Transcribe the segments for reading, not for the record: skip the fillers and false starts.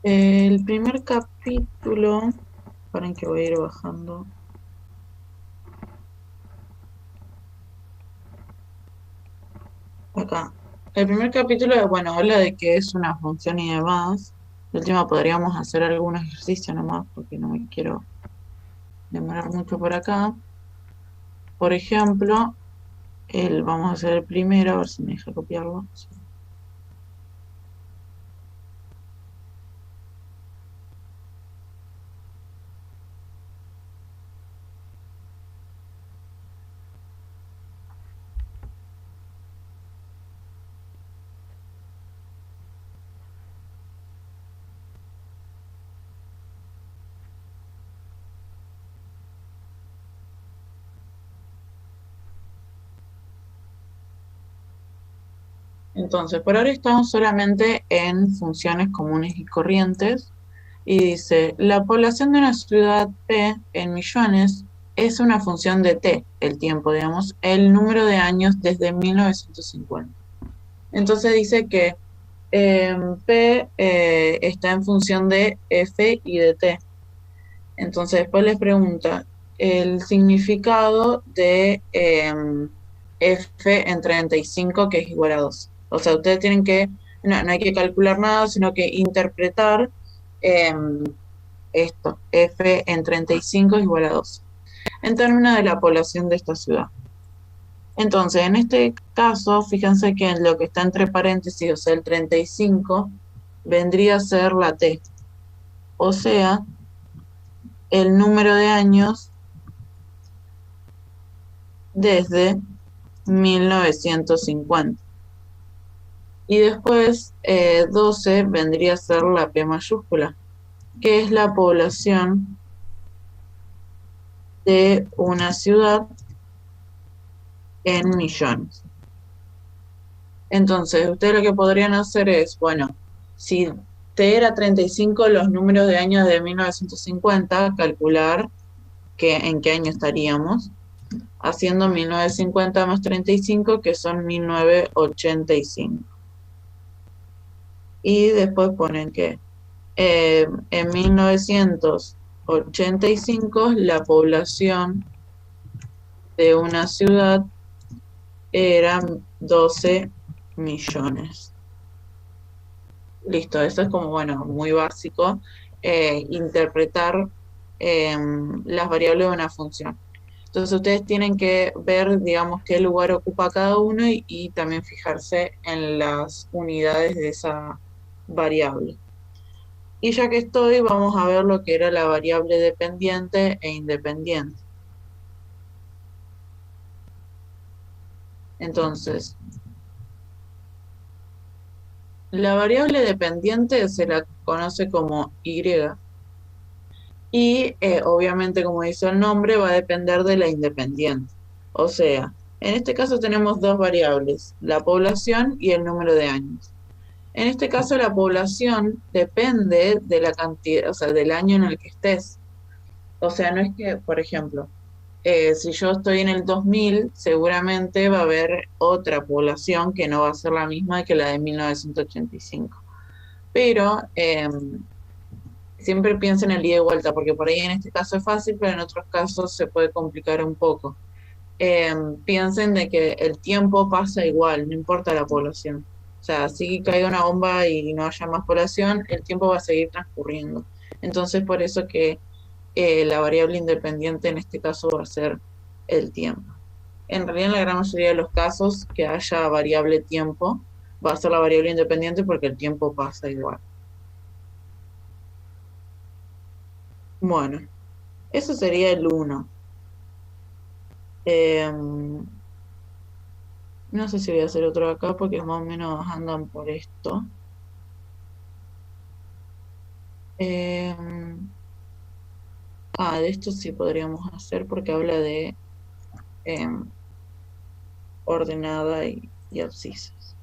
El primer capítulo, para que voy a ir bajando acá. El primer capítulo, bueno, habla de qué es una función y demás. De última podríamos hacer algún ejercicio nomás, porque no me quiero demorar mucho por acá. Por ejemplo, vamos a hacer el primero, a ver si me deja copiarlo. Sí. Entonces, por ahora estamos solamente en funciones comunes y corrientes. Y dice, la población de una ciudad P en millones es una función de T, el tiempo, digamos, el número de años desde 1950. Entonces dice que P está en función de F y de T. Entonces después les pregunta el significado de F en 35, que es igual a 2. O sea, ustedes tienen que, no hay que calcular nada, sino que interpretar eh, esto, F en 35 es igual a 2, en términos de la población de esta ciudad. Entonces, en este caso, fíjense que en lo que está entre paréntesis, o sea, el 35, vendría a ser la T, o sea, el número de años desde 1950. Y después, 12 vendría a ser la P mayúscula, que es la población de una ciudad en millones. Entonces, ustedes lo que podrían hacer es, bueno, si T era 35, los números de años de 1950, calcular en qué año estaríamos, haciendo 1950 más 35, que son 1985. Y después ponen que en 1985 la población de una ciudad era 12 millones. Listo, eso es como, bueno, muy básico, interpretar las variables de una función. Entonces ustedes tienen que ver, digamos, qué lugar ocupa cada uno y también fijarse en las unidades de esa variable. Y ya que estoy, vamos a ver lo que era la variable dependiente e independiente. Entonces, la variable dependiente se la conoce como Y. Y obviamente, como dice el nombre, va a depender de la independiente. O sea, en este caso tenemos dos variables, la población y el número de años. En este caso, la población depende de la cantidad, o sea, del año en el que estés. O sea, no es que, por ejemplo, si yo estoy en el 2000, seguramente va a haber otra población que no va a ser la misma que la de 1985. Pero siempre piensa en el ida y vuelta, porque por ahí en este caso es fácil, pero en otros casos se puede complicar un poco. Piensen de que el tiempo pasa igual, no importa la población. O sea, si caiga una bomba y no haya más población, el tiempo va a seguir transcurriendo. Entonces, por eso que la variable independiente en este caso va a ser el tiempo. En realidad, en la gran mayoría de los casos que haya variable tiempo, va a ser la variable independiente porque el tiempo pasa igual. Bueno, eso sería el uno. No sé si voy a hacer otro acá porque más o menos andan por esto. Em, de esto sí podríamos hacer porque habla de em, ordenada y abscisas.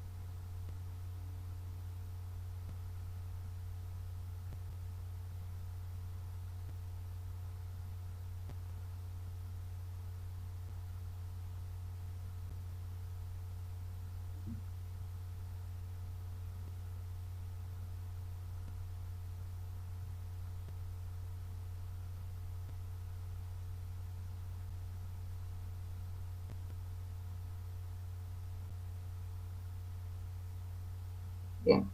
que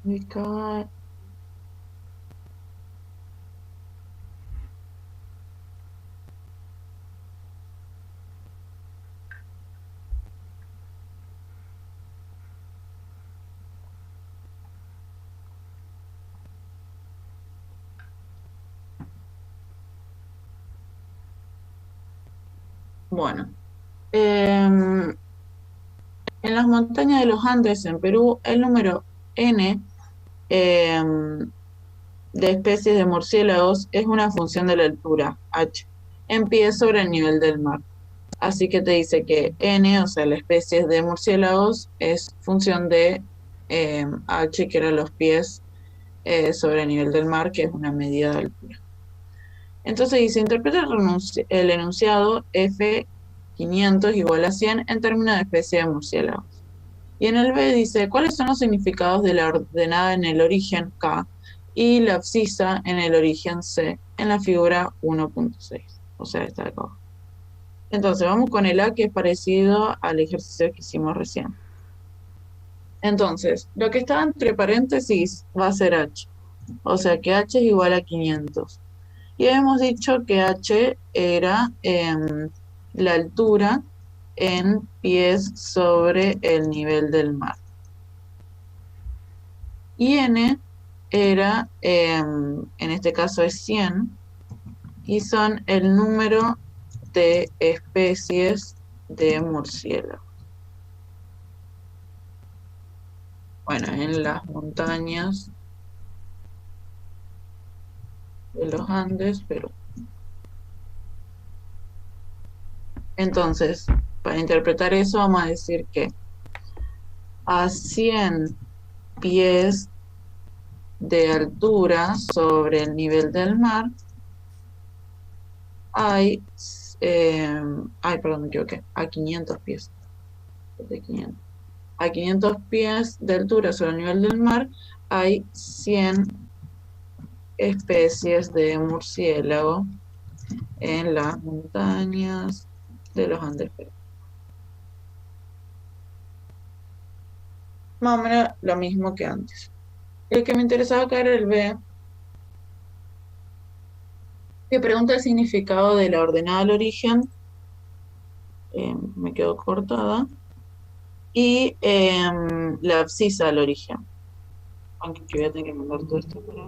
ubicar. Bueno, en las montañas de los Andes en Perú, el número N de especies de murciélagos es una función de la altura, H, en pie sobre el nivel del mar. Así que te dice que N, o sea, la especie de murciélagos, es función de H, que eran los pies sobre el nivel del mar, que es una medida de altura. Entonces dice, interpreta el enunciado F500 igual a 100 en términos de especie de murciélagos. Y en el B dice, ¿cuáles son los significados de la ordenada en el origen K y la abscisa en el origen C en la figura 1.6? O sea, está acá abajo. Entonces, vamos con el A, que es parecido al ejercicio que hicimos recién. Entonces, lo que está entre paréntesis va a ser H. O sea que H es igual a 500. Y hemos dicho que H era la altura en pies sobre el nivel del mar. Y N era, en este caso es 100, y son el número de especies de murciélagos. Bueno, en las montañas de los Andes, Perú. Entonces, para interpretar eso vamos a decir que a 100 pies de altura sobre el nivel del mar hay, perdón, me equivoqué, a 500 pies. De 500. A 500 pies de altura sobre el nivel del mar hay 100 especies de murciélago en las montañas de los Andes. Más o menos lo mismo que antes. El que me interesaba acá era el B, que pregunta el significado de la ordenada al origen. Me quedó cortada. Y la abscisa al origen. Aunque yo voy a tener que mandar todo esto para...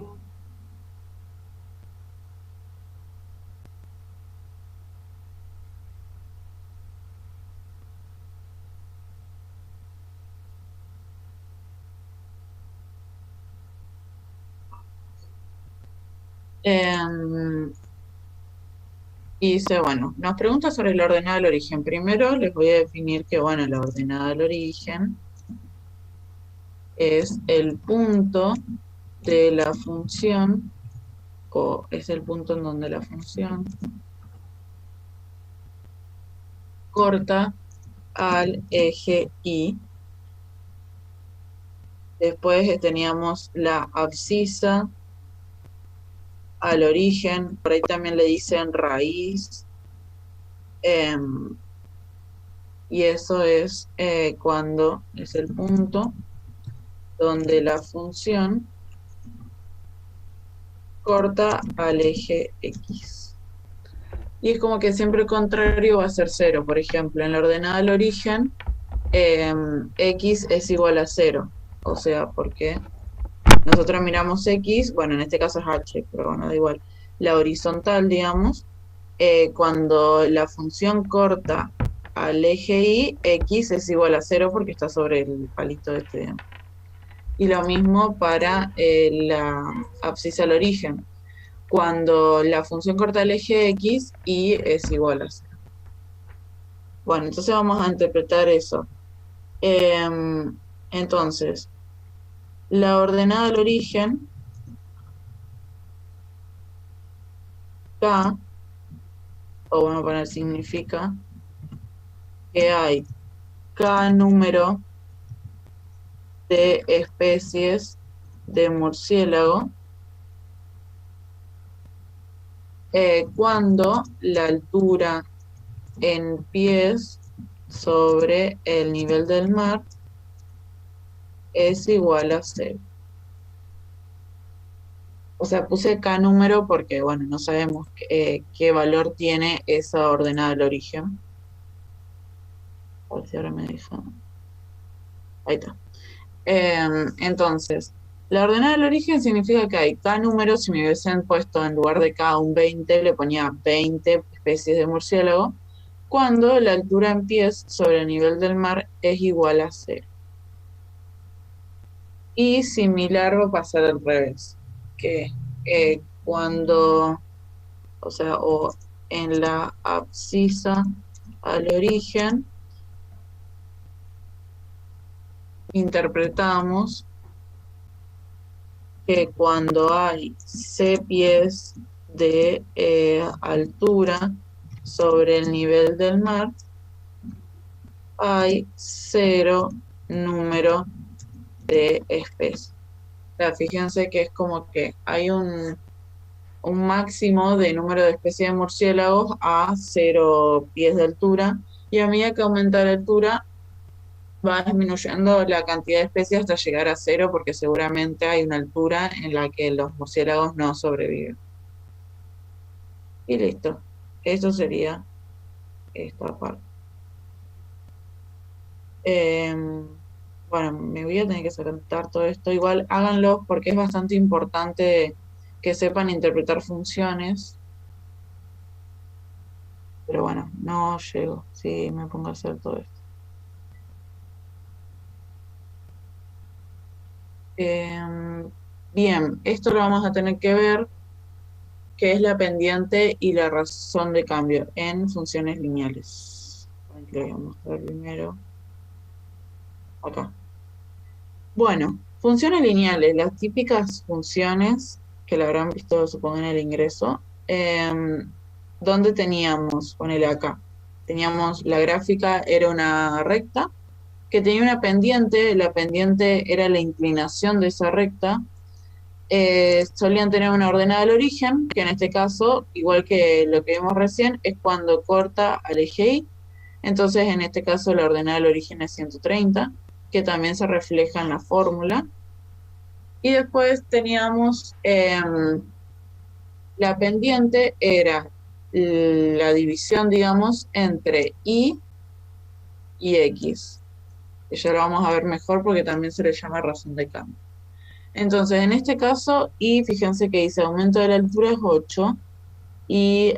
Y dice, bueno, nos pregunta sobre la ordenada del origen. Primero les voy a definir que, bueno, la ordenada del origen es el punto de la función, o es el punto en donde la función corta al eje Y. Después teníamos la abscisa al origen, por ahí también le dicen raíz, y eso es cuando es el punto donde la función corta al eje X. Y es como que siempre el contrario va a ser 0. Por ejemplo, en la ordenada del origen, X es igual a 0. O sea, porque nosotros miramos X, bueno, en este caso es H, pero bueno, da igual. La horizontal, digamos, cuando la función corta al eje Y, X es igual a 0 porque está sobre el palito este. Y lo mismo para la abscisa al origen. Cuando la función corta el eje X, Y es igual a 0. Bueno, entonces vamos a interpretar eso. Entonces, la ordenada del origen, K, o vamos a poner significa, que hay K número de especies de murciélago cuando la altura en pies sobre el nivel del mar es igual a 0. O sea, puse K número porque, bueno, no sabemos qué valor tiene esa ordenada del origen. A ver si ahora me deja. Ahí está. Entonces, la ordenada del origen significa que hay K números. Si me hubiesen puesto en lugar de K un 20, le ponía 20 especies de murciélago, cuando la altura en pies sobre el nivel del mar es igual a 0. Y similar va a pasar al revés, que cuando, o sea, o en la abscisa al origen, interpretamos que cuando hay C pies de altura sobre el nivel del mar, hay 0 número de especies. O sea, fíjense que es como que hay un máximo de número de especies de murciélagos a 0 pies de altura, y a medida que aumenta la altura va disminuyendo la cantidad de especies hasta llegar a 0, porque seguramente hay una altura en la que los murciélagos no sobreviven. Y listo. Eso sería esta parte. Bueno, me voy a tener que saltar todo esto. Igual háganlo porque es bastante importante que sepan interpretar funciones. Pero bueno, no llego si me pongo a hacer todo esto. Bien, esto lo vamos a tener que ver, que es la pendiente y la razón de cambio en funciones lineales. Lo voy a mostrar primero. Acá. Bueno, funciones lineales, las típicas funciones que la habrán visto, supongo, en el ingreso, donde teníamos, ponele acá, teníamos la gráfica, era una recta, que tenía una pendiente, la pendiente era la inclinación de esa recta. Solían tener una ordenada al origen, que en este caso, igual que lo que vimos recién, es cuando corta al eje Y. Entonces, en este caso, la ordenada al origen es 130, que también se refleja en la fórmula. Y después teníamos la pendiente, era la división, digamos, entre Y y X. Que ya lo vamos a ver mejor porque también se le llama razón de cambio. Entonces, en este caso, Y, fíjense que dice aumento de la altura es 8 y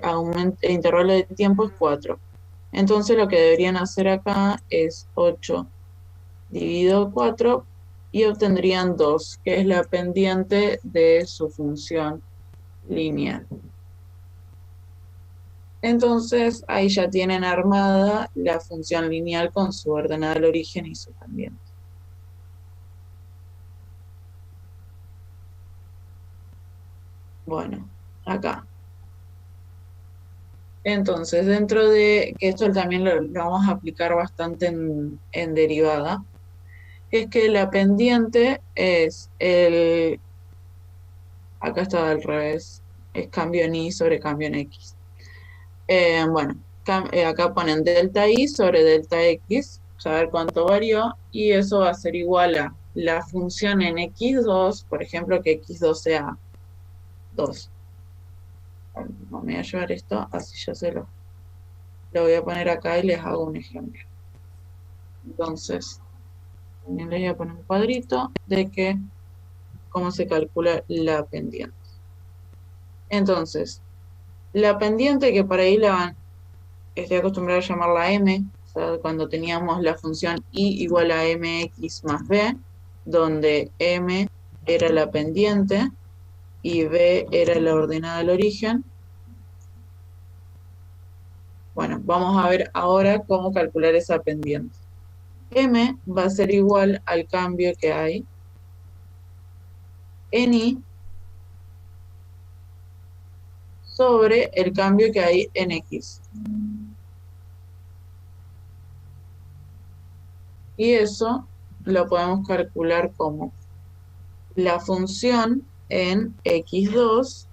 el intervalo de tiempo es 4. Entonces, lo que deberían hacer acá es 8 dividido 4 y obtendrían 2, que es la pendiente de su función lineal. Entonces, ahí ya tienen armada la función lineal con su ordenada al origen y su pendiente. Bueno, acá. Entonces, dentro de, que esto también lo vamos a aplicar bastante en derivada, es que la pendiente es acá está al revés, es cambio en Y sobre cambio en X. Bueno, acá ponen delta Y sobre delta X, saber cuánto varió, y eso va a ser igual a la función en X2, por ejemplo, que X2 sea 2. Me voy a llevar esto, así ya lo voy a poner acá y les hago un ejemplo. Entonces, también les voy a poner un cuadrito de que cómo se calcula la pendiente. Entonces, la pendiente, que por ahí estoy acostumbrada a llamarla M, o sea, cuando teníamos la función Y igual a mx más b, donde M era la pendiente y B era la ordenada del origen. Bueno, vamos a ver ahora cómo calcular esa pendiente. M va a ser igual al cambio que hay en Y sobre el cambio que hay en X. Y eso lo podemos calcular como la función en X2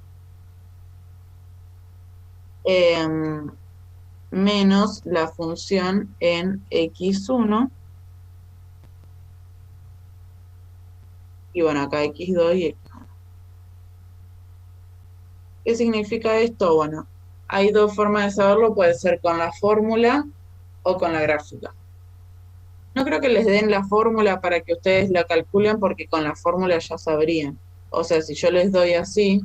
menos la función en X1 Y bueno, acá x2 y x1. ¿Qué significa esto? Bueno, hay dos formas de saberlo, puede ser con la fórmula o con la gráfica. No creo que les den la fórmula para que ustedes la calculen porque con la fórmula ya sabrían. O sea, si yo les doy así,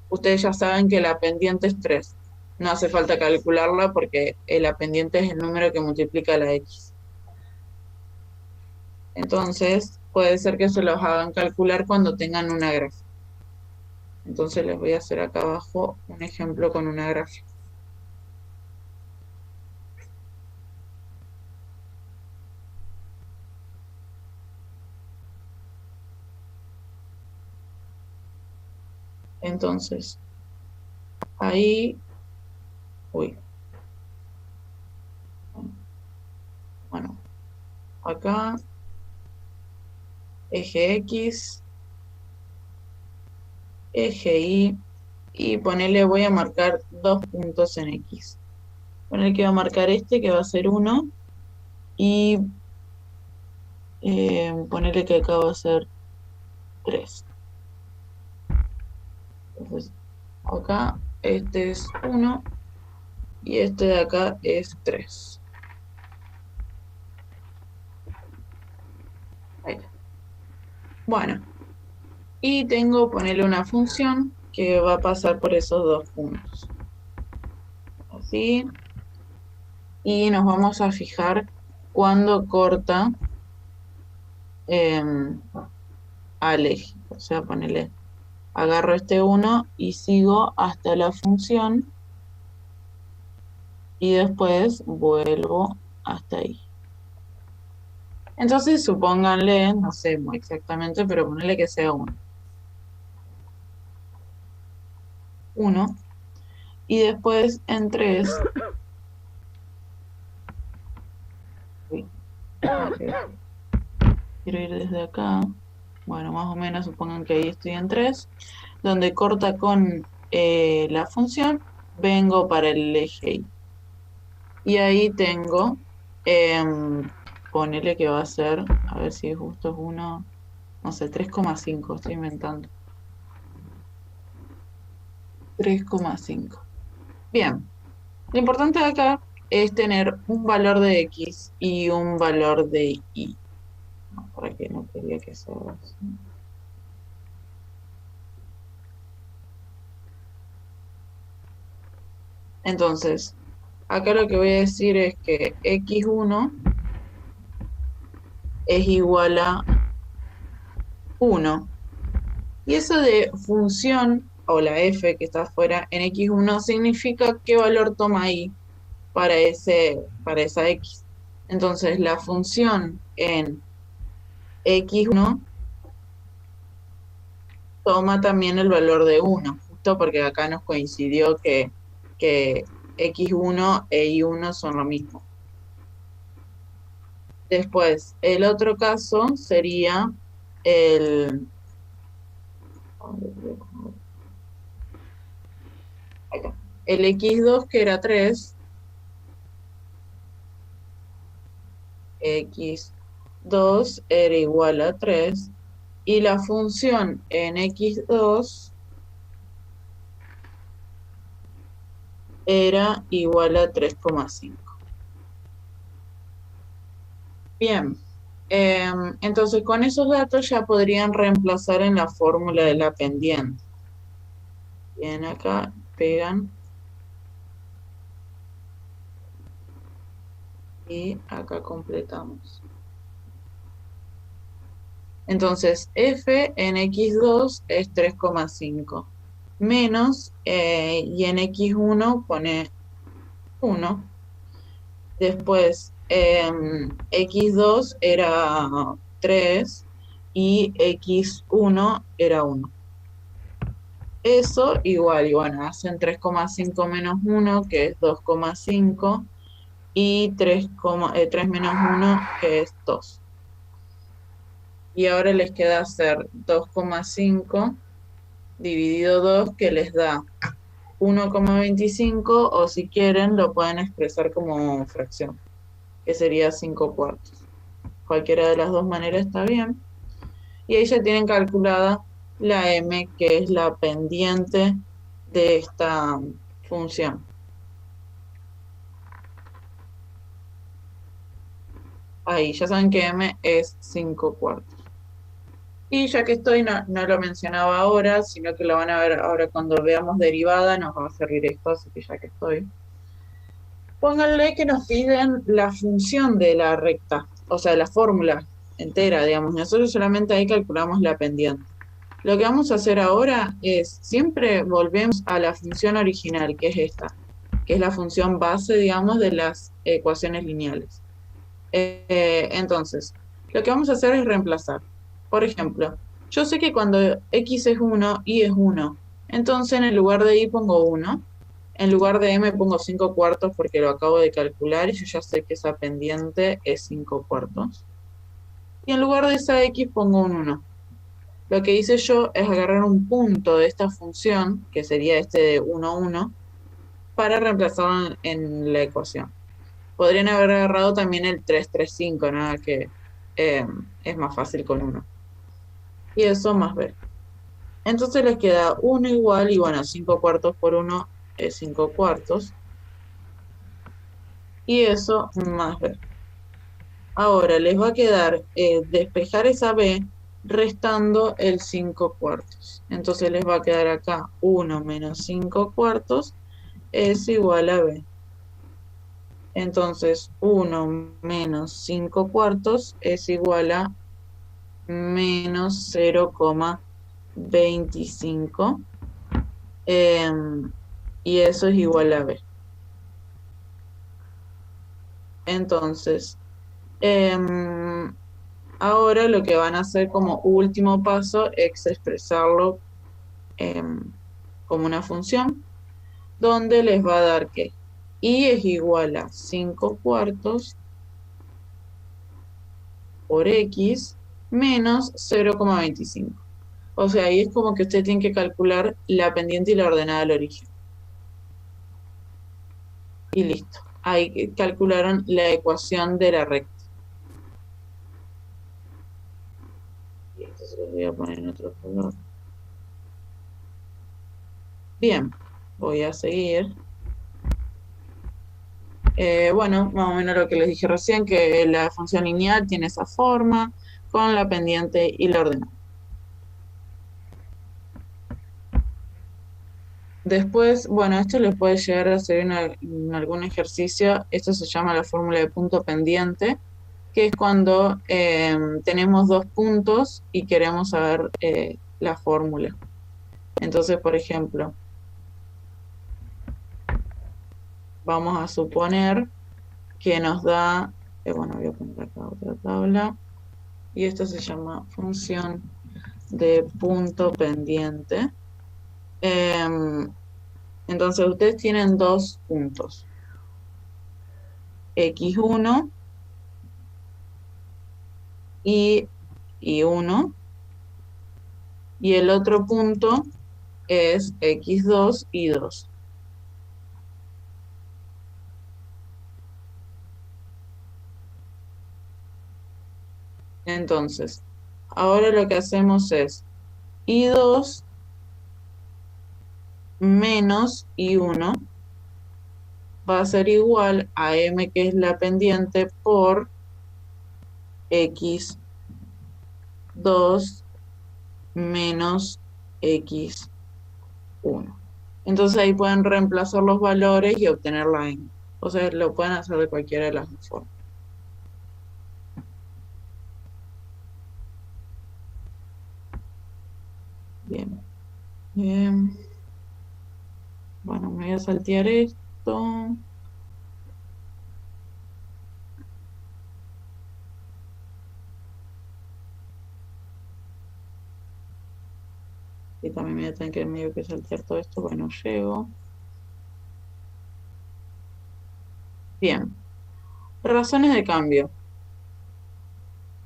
ustedes ya saben que la pendiente es 3. No hace falta calcularla porque la pendiente es el número que multiplica la x. Entonces, puede ser que se los hagan calcular cuando tengan una gráfica. Entonces les voy a hacer acá abajo un ejemplo con una gráfica. Entonces, ahí, uy, bueno, acá, eje X, eje Y, y ponerle, voy a marcar 2 puntos en X. Ponerle que voy a marcar este, que va a ser 1, y ponerle que acá va a ser 3. Entonces, acá este es 1 y este de acá es 3. Ahí está. Bueno, y tengo ponerle una función que va a pasar por esos 2 puntos. Así. Y nos vamos a fijar cuando corta al eje. O sea, ponerle, agarro este 1 y sigo hasta la función y después vuelvo hasta ahí. Entonces supónganle, no sé muy exactamente, pero ponerle que sea 1. 1. Y después en 3. Quiero ir desde acá. Bueno, más o menos supongan que ahí estoy en 3. Donde corta con la función, vengo para el eje Y. Y ahí tengo, ponele que va a ser, a ver si justo es 1, no sé, 3,5, estoy inventando. 3,5. Bien, lo importante de acá es tener un valor de X y un valor de Y. No, por aquí no quería que sea así. Entonces, acá lo que voy a decir es que x1 es igual a 1. Y eso de función, o la f que está afuera, en x1 significa qué valor toma ahí para esa x. Entonces, la función en x1 toma también el valor de 1, justo porque acá nos coincidió que x1 e y1 son lo mismo. Después, el otro caso sería el x2 que era 3, x2 era igual a 3, y la función en x2 era igual a 3,5. Bien, entonces con esos datos ya podrían reemplazar en la fórmula de la pendiente. Bien, acá pegan y acá completamos. Entonces, f en x2 es 3,5 menos, y en x1 pone 1. Después, x2 era 3 y x1 era 1. Eso igual, y bueno, hacen 3,5 menos 1, que es 2,5, y 3 menos 1, que es 2. Y ahora les queda hacer 2,5 dividido 2, que les da 1,25, o si quieren lo pueden expresar como fracción, que sería 5 cuartos. cualquiera de las dos maneras está bien. Y ahí ya tienen calculada la m, que es la pendiente de esta función. Ahí ya saben que m es 5/4. Y ya que estoy, no lo mencionaba ahora, sino que lo van a ver ahora cuando veamos derivada, nos va a servir esto, así que ya que estoy. Pónganle que nos piden la función de la recta, o sea, la fórmula entera, digamos. Nosotros solamente ahí calculamos la pendiente. Lo que vamos a hacer ahora es, siempre volvemos a la función original, que es esta, que es la función base, digamos, de las ecuaciones lineales. Entonces, lo que vamos a hacer es reemplazar. Por ejemplo, yo sé que cuando x es 1, y es 1. Entonces, en el lugar de y pongo 1. En lugar de m pongo 5/4 porque lo acabo de calcular y yo ya sé que esa pendiente es 5/4. Y en lugar de esa x pongo un 1. Lo que hice yo es agarrar un punto de esta función, que sería este de 1, 1, para reemplazarlo en la ecuación. Podrían haber agarrado también el 3, 3, 5, nada que es más fácil con 1. Y eso más b. Entonces les queda 1 igual, y bueno, 5/4 por 1 es 5/4. Y eso más b. Ahora les va a quedar despejar esa b restando el 5/4. Entonces les va a quedar acá 1 menos 5/4 es igual a b. Entonces 1 menos 5/4 es igual a menos 0,25. Y eso es igual a b. Entonces, ahora lo que van a hacer como último paso es expresarlo como una función, donde les va a dar que y es igual a 5/4 por x menos 0,25. O sea, ahí es como que usted tiene que calcular la pendiente y la ordenada al origen. Y listo. Ahí calcularon la ecuación de la recta. Y esto se lo voy a poner en otro color. Bien, voy a seguir. Bueno, más o menos lo que les dije recién, que la función lineal tiene esa forma, con la pendiente y la ordenada. Después, bueno, esto les puede llegar a hacer en algún ejercicio. Esto se llama la fórmula de punto pendiente, que es cuando tenemos dos puntos y queremos saber la fórmula. Entonces, por ejemplo, vamos a suponer que nos da, bueno, voy a poner acá otra tabla, y esto se llama función de punto pendiente. Entonces ustedes tienen dos puntos, x1 y 1, y el otro punto es x2 y 2. Entonces, ahora lo que hacemos es y2 menos y1 va a ser igual a m, que es la pendiente, por x2 menos x1. Entonces ahí pueden reemplazar los valores y obtener la m. O sea, lo pueden hacer de cualquiera de las dos formas. Bien. Bien. Bueno, me voy a saltear esto. Y también me voy a tener que medio que saltear todo esto, bueno, llego. Bien. Razones de cambio.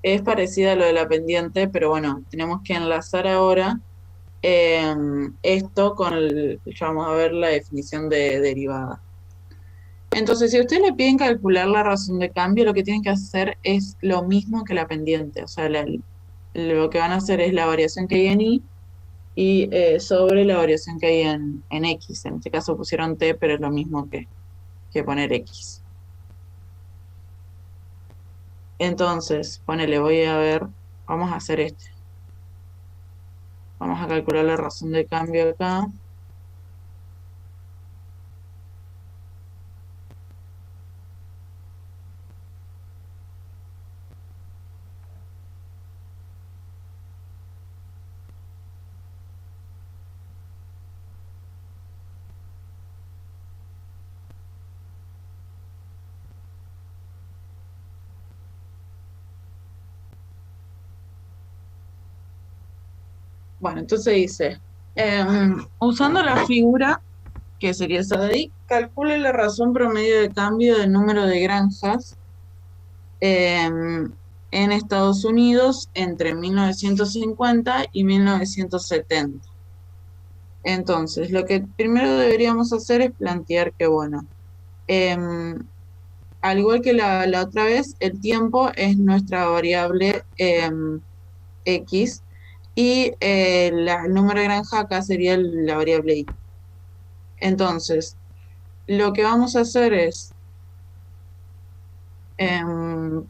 Es parecida a lo de la pendiente, pero bueno, tenemos que enlazar ahora esto con ya vamos a ver la definición de derivada. Entonces, si a usted le piden calcular la razón de cambio, lo que tienen que hacer es lo mismo que la pendiente. O sea, lo que van a hacer es la variación que hay en y sobre la variación que hay en X. En este caso pusieron T, pero es lo mismo que poner X. Entonces, ponele, voy a ver, vamos a hacer este. Vamos a calcular la razón de cambio acá. Bueno, entonces dice, usando la figura, que sería esa de ahí, calcule la razón promedio de cambio del número de granjas en Estados Unidos entre 1950 y 1970. Entonces, lo que primero deberíamos hacer es plantear que, bueno, em, al igual que la otra vez, el tiempo es nuestra variable X y el número de granja acá sería la variable Y. Entonces, lo que vamos a hacer es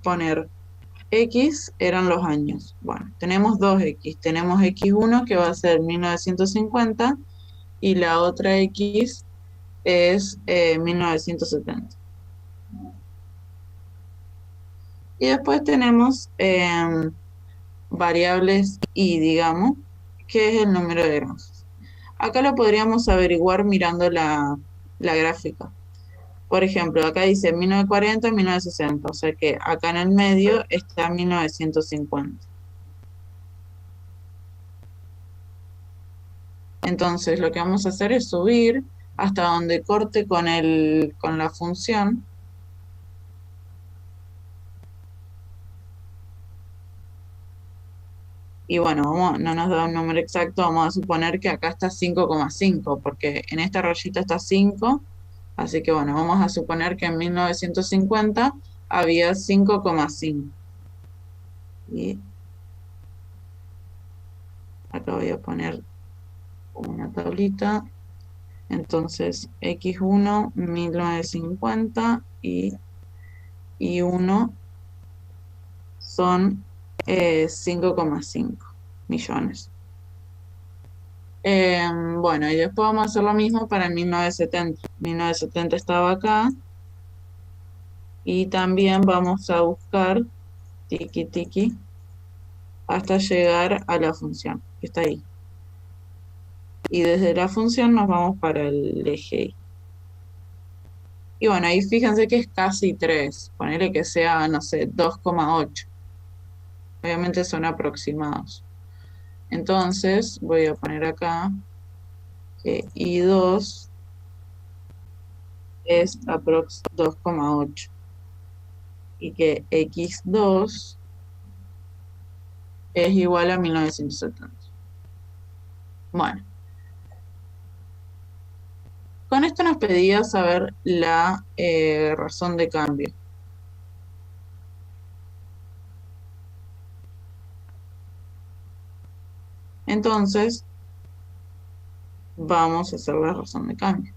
poner X eran los años. Bueno, tenemos dos X. Tenemos X1 que va a ser 1950 y la otra X es 1970. Y después tenemos variables Y, digamos, que es el número de granjas. Acá lo podríamos averiguar mirando la gráfica. Por ejemplo, acá dice 1940 y 1960, o sea que acá en el medio está 1950. Entonces lo que vamos a hacer es subir hasta donde corte con la función. Y bueno, no nos da un número exacto, vamos a suponer que acá está 5,5, porque en esta rayita está 5, así que bueno, vamos a suponer que en 1950 había 5,5. Y acá voy a poner una tablita. Entonces, X1, 1950 y 1 son 5,5 millones. Bueno, y después vamos a hacer lo mismo para el 1970. 1970 estaba acá. Y también vamos a buscar tiki tiki hasta llegar a la función que está ahí. Y desde la función nos vamos para el eje Y. Y bueno, ahí fíjense que es casi 3. Ponele que sea, no sé, 2,8. Obviamente son aproximados. Entonces voy a poner acá que I2 es aprox 2,8 y que X2 es igual a 1970. Bueno, con esto nos pedía saber la razón de cambio. Entonces, vamos a hacer la razón de cambio.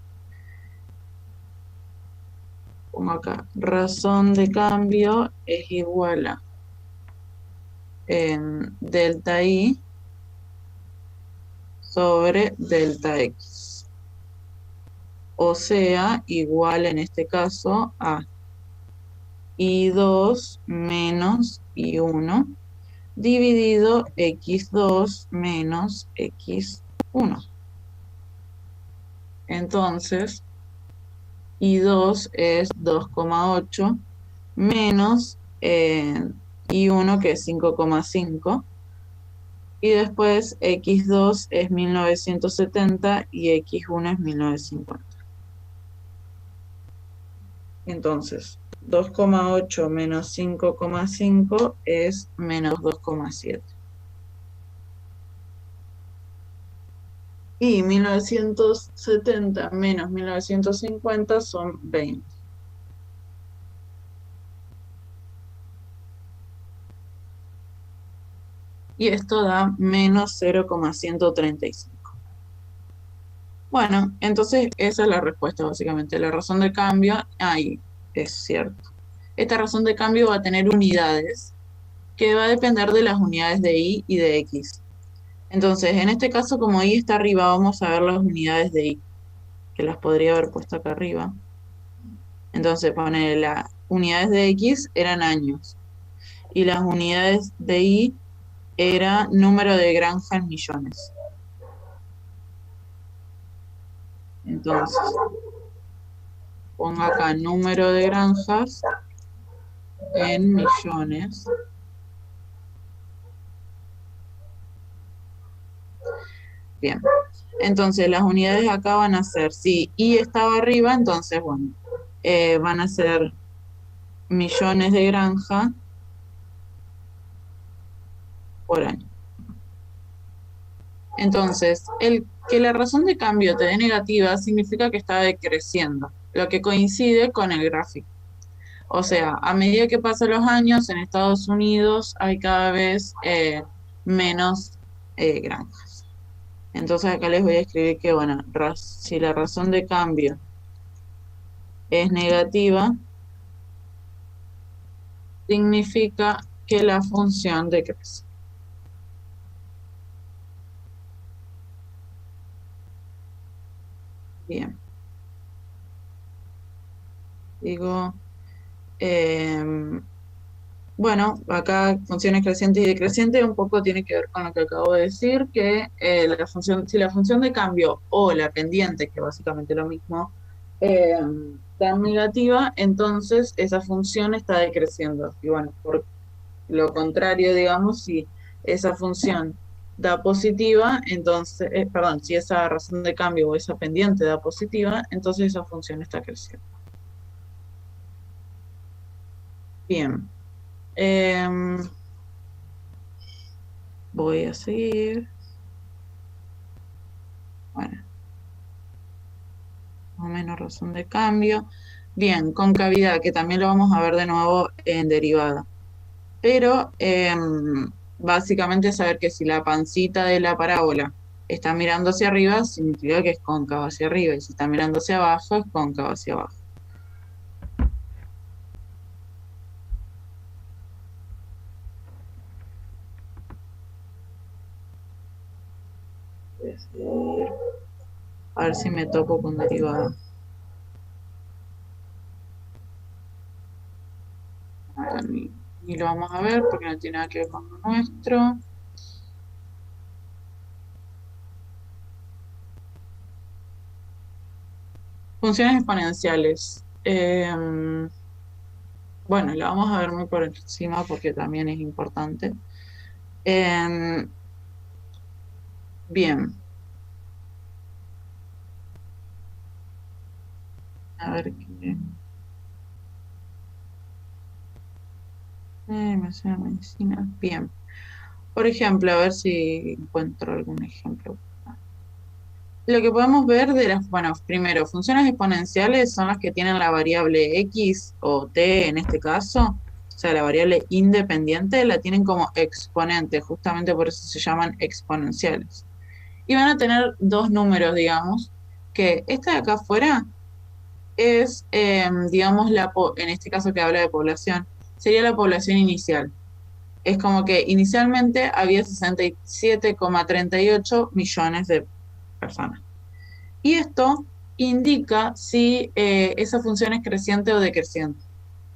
Pongo acá, razón de cambio es igual a delta I sobre delta X. O sea, igual en este caso a I2 menos I1 dividido X2 menos X1. Entonces, I2 es 2,8 menos I1 que es 5,5 y después X2 es 1970 y X1 es 1950. Entonces, 2,8 menos 5,5 es menos 2,7. Y 1970 menos 1950 son 20. y esto da menos 0,135. Bueno, entonces esa es la respuesta básicamente. La razón de cambio, ahí es cierto. Esta razón de cambio va a tener unidades que va a depender de las unidades de y de x. Entonces, en este caso, como y está arriba, vamos a ver las unidades de y, que las podría haber puesto acá arriba. Entonces, pone las unidades de x eran años y las unidades de y era número de granja en millones. Entonces, pongo acá número de granjas en millones. Bien. Entonces, las unidades acá van a ser, si y estaba arriba, entonces, bueno, van a ser millones de granja por año. Entonces, el que la razón de cambio te dé negativa significa que está decreciendo, lo que coincide con el gráfico. O sea, a medida que pasan los años, en Estados Unidos hay cada vez menos granjas. Entonces acá les voy a escribir que, bueno, si la razón de cambio es negativa, significa que la función decrece. Bien. Digo, bueno, acá funciones crecientes y decrecientes un poco tiene que ver con lo que acabo de decir, que si la función de cambio o la pendiente, que básicamente es lo mismo, está negativa, entonces esa función está decreciendo. Y bueno, por lo contrario, digamos, si esa función da positiva, entonces, perdón, si esa razón de cambio o esa pendiente da positiva, entonces esa función está creciendo. Bien. Voy a seguir. Bueno, más o menos razón de cambio. Bien, concavidad, que también lo vamos a ver de nuevo en derivada. Pero básicamente saber que si la pancita de la parábola está mirando hacia arriba, significa que es cóncava hacia arriba. Y si está mirando hacia abajo, es cóncava hacia abajo. A ver si me topo con derivada. Ni lo vamos a ver porque no tiene nada que ver con lo nuestro. Funciones exponenciales. Bueno, lo vamos a ver muy por encima porque también es importante. Bien. A ver qué. Medicina. Bien. Por ejemplo, a ver si encuentro algún ejemplo. Lo que podemos ver de las, bueno, primero, funciones exponenciales son las que tienen la variable x o t en este caso, o sea, la variable independiente la tienen como exponente, justamente por eso se llaman exponenciales. Y van a tener dos números, digamos, que esta de acá afuera es, digamos, en este caso que habla de población, sería la población inicial. Es como que inicialmente había 67,38 millones de personas. Y esto indica si esa función es creciente o decreciente.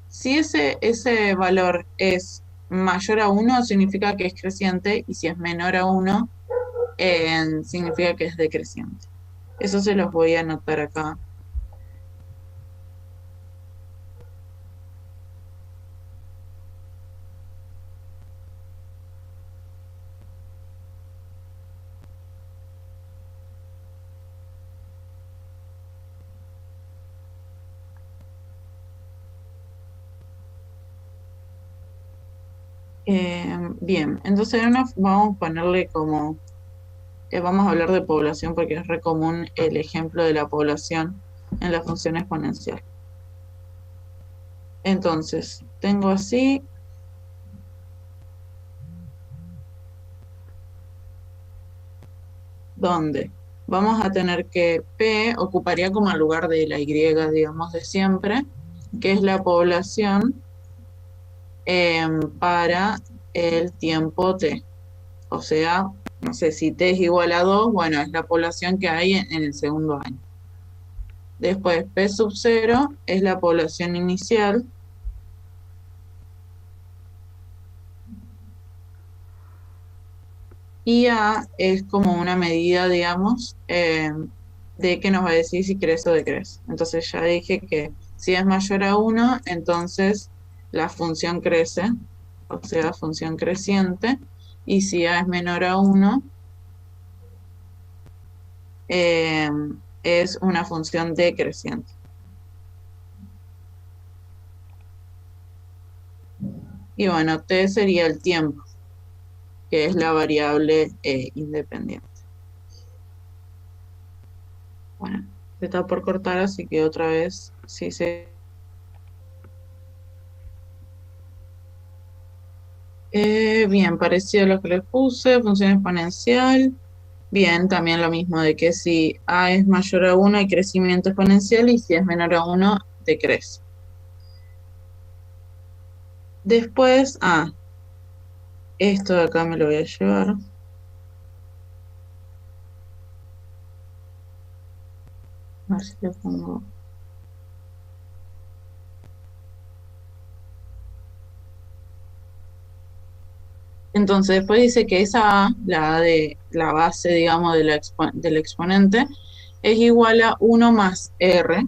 Si ese valor es mayor a 1, significa que es creciente, y si es menor a 1, significa que es decreciente. Eso se los voy a anotar acá. Bien, entonces vamos a ponerle como, vamos a hablar de población porque es re común el ejemplo de la población en la función exponencial. Entonces, tengo así, donde vamos a tener que P ocuparía como el lugar de la Y, digamos, de siempre, que es la población para el tiempo T. O sea, no sé, si T es igual a 2, bueno, es la población que hay en el segundo año. Después, P sub 0 es la población inicial. Y A es como una medida, digamos, de que nos va a decir si crece o decrece. Entonces ya dije que si es mayor a 1, entonces la función crece, o sea, función creciente. Y si A es menor a 1, es una función decreciente. Y bueno, T sería el tiempo, que es la variable independiente. Bueno, se está por cortar, así que otra vez, sí se... bien, parecido a lo que les puse, función exponencial. Bien, también lo mismo de que si A es mayor a 1 hay crecimiento exponencial y si es menor a 1 decrece. Después, esto de acá me lo voy a llevar. A ver si le pongo. Entonces después dice que esa A, la A de la base, digamos, del exponente, es igual a 1 más R,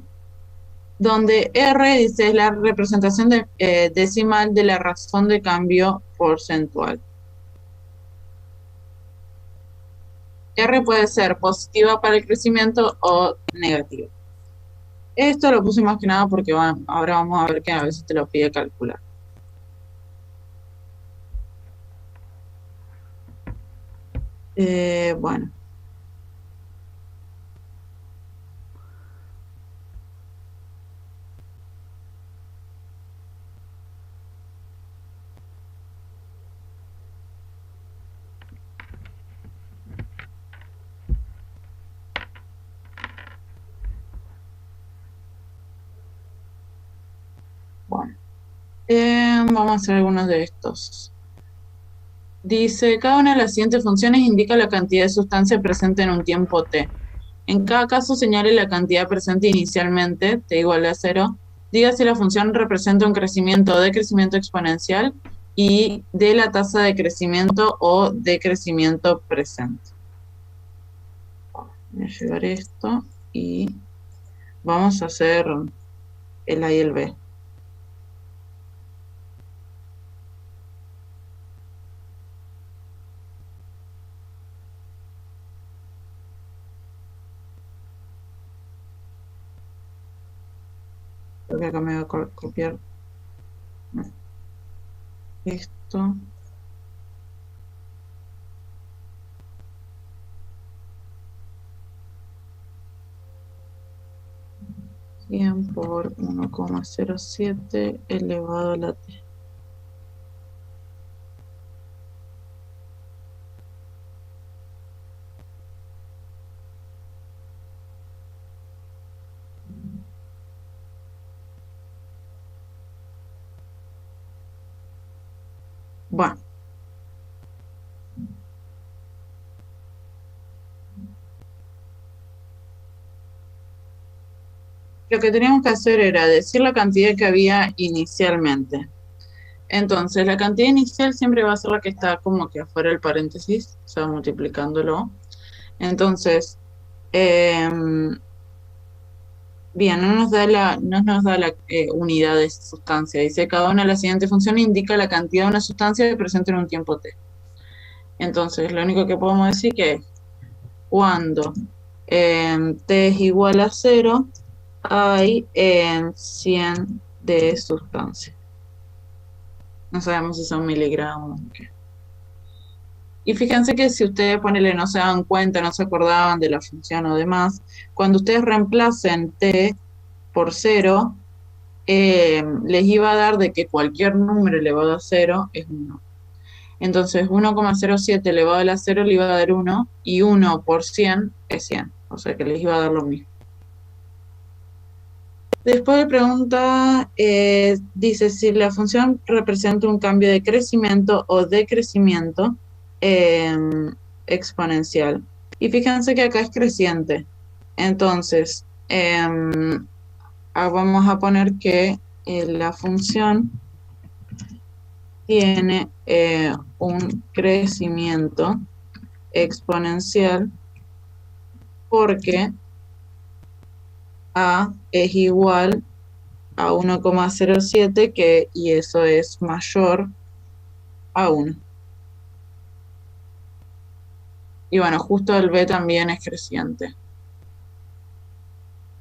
donde R dice es la representación decimal de la razón de cambio porcentual. R puede ser positiva para el crecimiento o negativa. Esto lo puse más que nada porque bueno, ahora vamos a ver que a veces te lo pide calcular. Bueno. Bueno. Vamos a hacer algunos de estos. Dice, cada una de las siguientes funciones indica la cantidad de sustancia presente en un tiempo t. En cada caso señale la cantidad presente inicialmente, t igual a 0. Diga si la función representa un crecimiento o decrecimiento exponencial y de la tasa de crecimiento o decrecimiento presente. Voy a llevar esto y vamos a hacer el A y el B. Creo que acá me voy a copiar esto. 100 por 1,07 elevado a la t. Bueno. Lo que teníamos que hacer era decir la cantidad que había inicialmente. Entonces, la cantidad inicial siempre va a ser la que está como que afuera del paréntesis, o sea, multiplicándolo. Entonces, bien, no nos da la unidad de sustancia. Dice, cada una de las siguientes funciones indica la cantidad de una sustancia presente en un tiempo t. Entonces, lo único que podemos decir que es cuando t es igual a 0, hay 100 de sustancia. No sabemos si son miligramos. Y fíjense que si ustedes, ponele, no se dan cuenta, no se acordaban de la función o demás, cuando ustedes reemplacen t por 0, les iba a dar de que cualquier número elevado a 0 es 1. Entonces 1,07 elevado a la 0 le iba a dar 1 y 1 por 100 es 100, o sea que les iba a dar lo mismo. Después de pregunta, dice si la función representa un cambio de crecimiento o decrecimiento exponencial. Y fíjense que acá es creciente. Entonces, vamos a poner que la función tiene un crecimiento exponencial porque A es igual a 1,07 y eso es mayor a 1. Y bueno, justo el B también es creciente.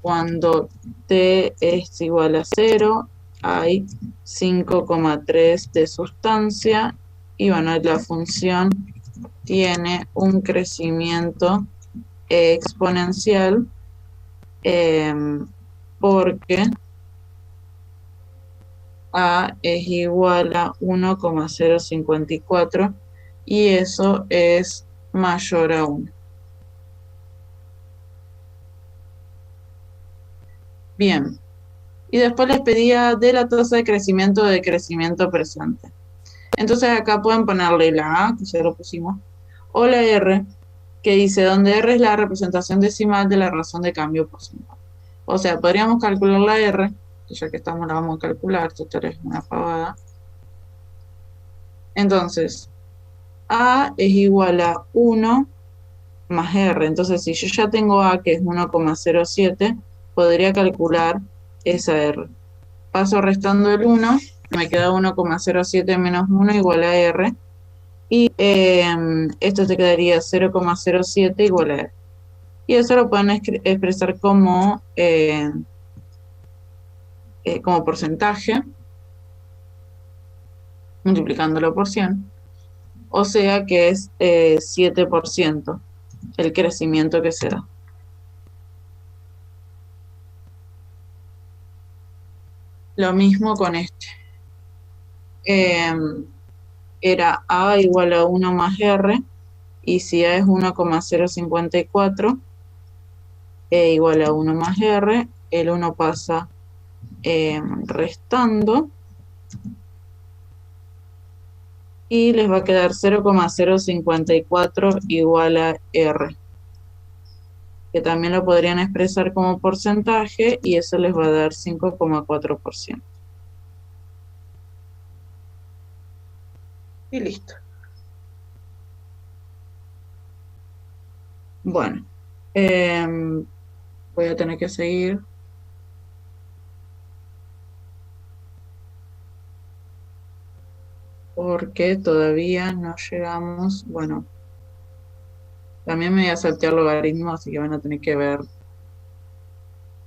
Cuando T es igual a 0, hay 5,3 de sustancia y bueno, la función tiene un crecimiento exponencial porque A es igual a 1,054 y eso es mayor a 1. Bien, y después les pedía de la tasa de crecimiento o decrecimiento presente. Entonces acá pueden ponerle la A, que ya lo pusimos, o la R, que dice donde R es la representación decimal de la razón de cambio porcentual. O sea, podríamos calcular la R, que ya que estamos la vamos a calcular, total es una pavada. Entonces, A es igual a 1 más R. Entonces, si yo ya tengo A, que es 1,07, podría calcular esa R. Paso restando el 1, me queda 1,07 menos 1 igual a R. Y esto te quedaría 0,07 igual a R. Y eso lo pueden expresar como porcentaje, multiplicándolo por 100. O sea que es 7% el crecimiento que se da. Lo mismo con este. Era A igual a 1 más R, y si A es 1,054, E igual a 1 más R, el 1 pasa restando, y les va a quedar 0,054 igual a R, que también lo podrían expresar como porcentaje, y eso les va a dar 5,4%. Y listo. Bueno, voy a tener que seguir. Porque todavía no llegamos. Bueno, también me voy a saltear logaritmos, así que van a tener que ver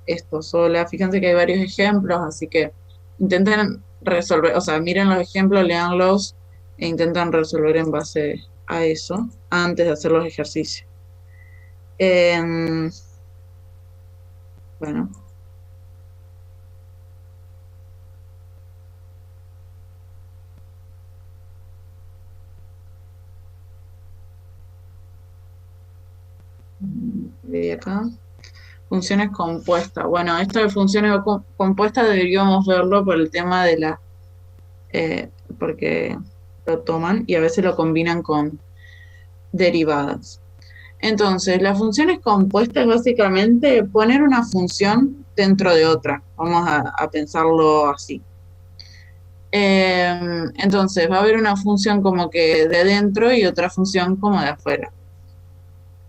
esto sola. Fíjense que hay varios ejemplos, así que intenten resolver, o sea, miren los ejemplos, leanlos e intentan resolver en base a eso antes de hacer los ejercicios. Bueno. De acá. Funciones compuestas. Bueno, esto de funciones compuestas deberíamos verlo por el tema de la... porque lo toman y a veces lo combinan con derivadas. Entonces, las funciones compuestas es básicamente poner una función dentro de otra. Vamos a pensarlo así. Entonces, va a haber una función como que de dentro y otra función como de afuera.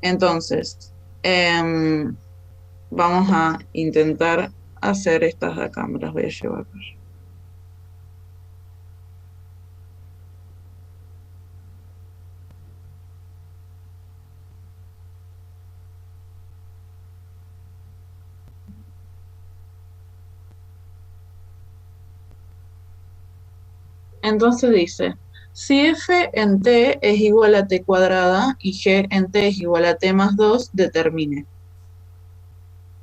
Entonces, vamos a intentar hacer estas de acá. Me las voy a llevar. Entonces dice, si f en t es igual a t cuadrada y g en t es igual a t más 2, determine.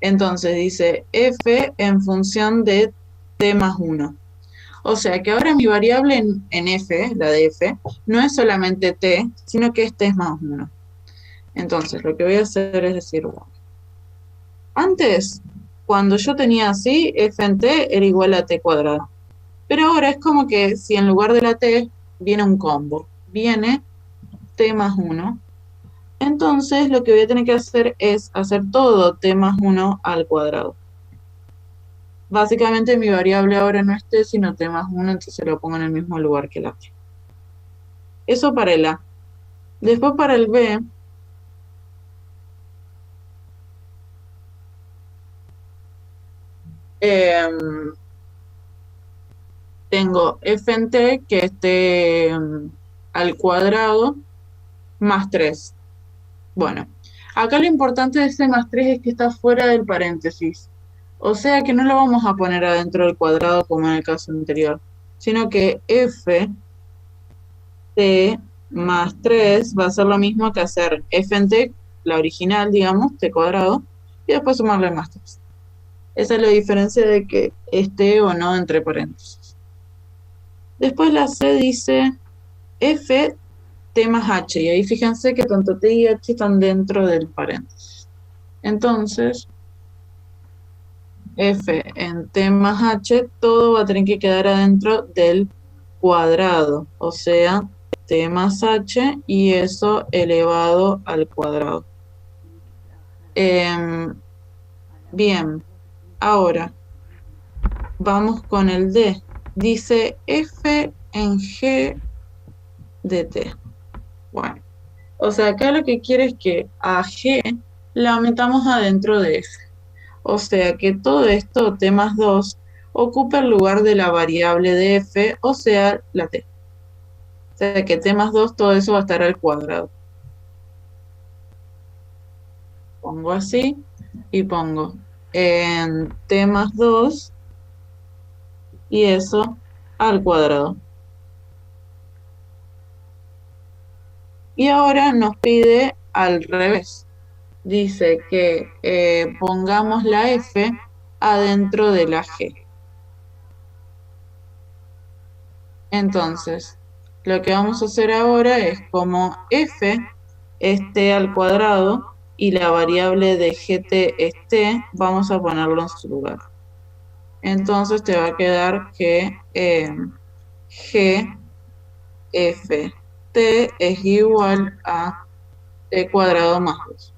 Entonces dice f en función de t más 1. O sea que ahora mi variable en f, la de f, no es solamente t, sino que es t más 1. Entonces, lo que voy a hacer es decir, bueno, antes, cuando yo tenía así, f en t era igual a t cuadrado. Pero ahora es como que si en lugar de la t viene un combo, viene t más 1. Entonces, lo que voy a tener que hacer es hacer todo t más 1 al cuadrado. Básicamente mi variable ahora no es t, sino t más 1, entonces lo pongo en el mismo lugar que la t. Eso para el A. Después para el B, tengo f en t, que es t al cuadrado, más 3. Bueno, acá lo importante de este más 3 es que está fuera del paréntesis. O sea que no lo vamos a poner adentro del cuadrado como en el caso anterior, sino que f t más 3 va a ser lo mismo que hacer f en t, la original, digamos, t cuadrado, y después sumarle más 3. Esa es la diferencia de que esté o no entre paréntesis. Después la C dice f t más h, y ahí fíjense que tanto t y h están dentro del paréntesis. Entonces, f en t más h, todo va a tener que quedar adentro del cuadrado, o sea, t más h y eso elevado al cuadrado. Bien, ahora vamos con el D. Dice f en g de t. Bueno, o sea, acá lo que quiere es que a g la metamos adentro de f. O sea que todo esto, t más 2, ocupa el lugar de la variable de f, o sea, la t. O sea que t más 2, todo eso va a estar al cuadrado. Pongo así y pongo en t más 2 y eso al cuadrado. Y ahora nos pide al revés. Dice que pongamos la f adentro de la g. Entonces, lo que vamos a hacer ahora es como f es t al cuadrado y la variable de gt es t, vamos a ponerlo en su lugar. Entonces te va a quedar que g f t es igual a t cuadrado más 2.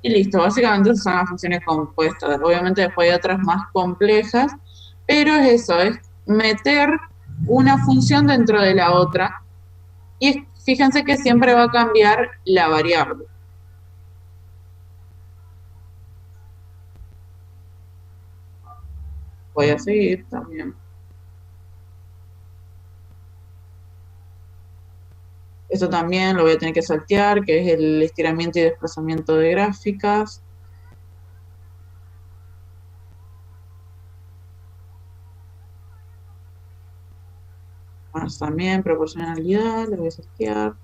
Y listo, básicamente esas son las funciones compuestas. Obviamente después hay otras más complejas, pero es eso, es meter una función dentro de la otra. Y fíjense que siempre va a cambiar la variable. Voy a seguir también. Esto también lo voy a tener que saltear, que es el estiramiento y desplazamiento de gráficas. Más también proporcionalidad, lo voy a saltear.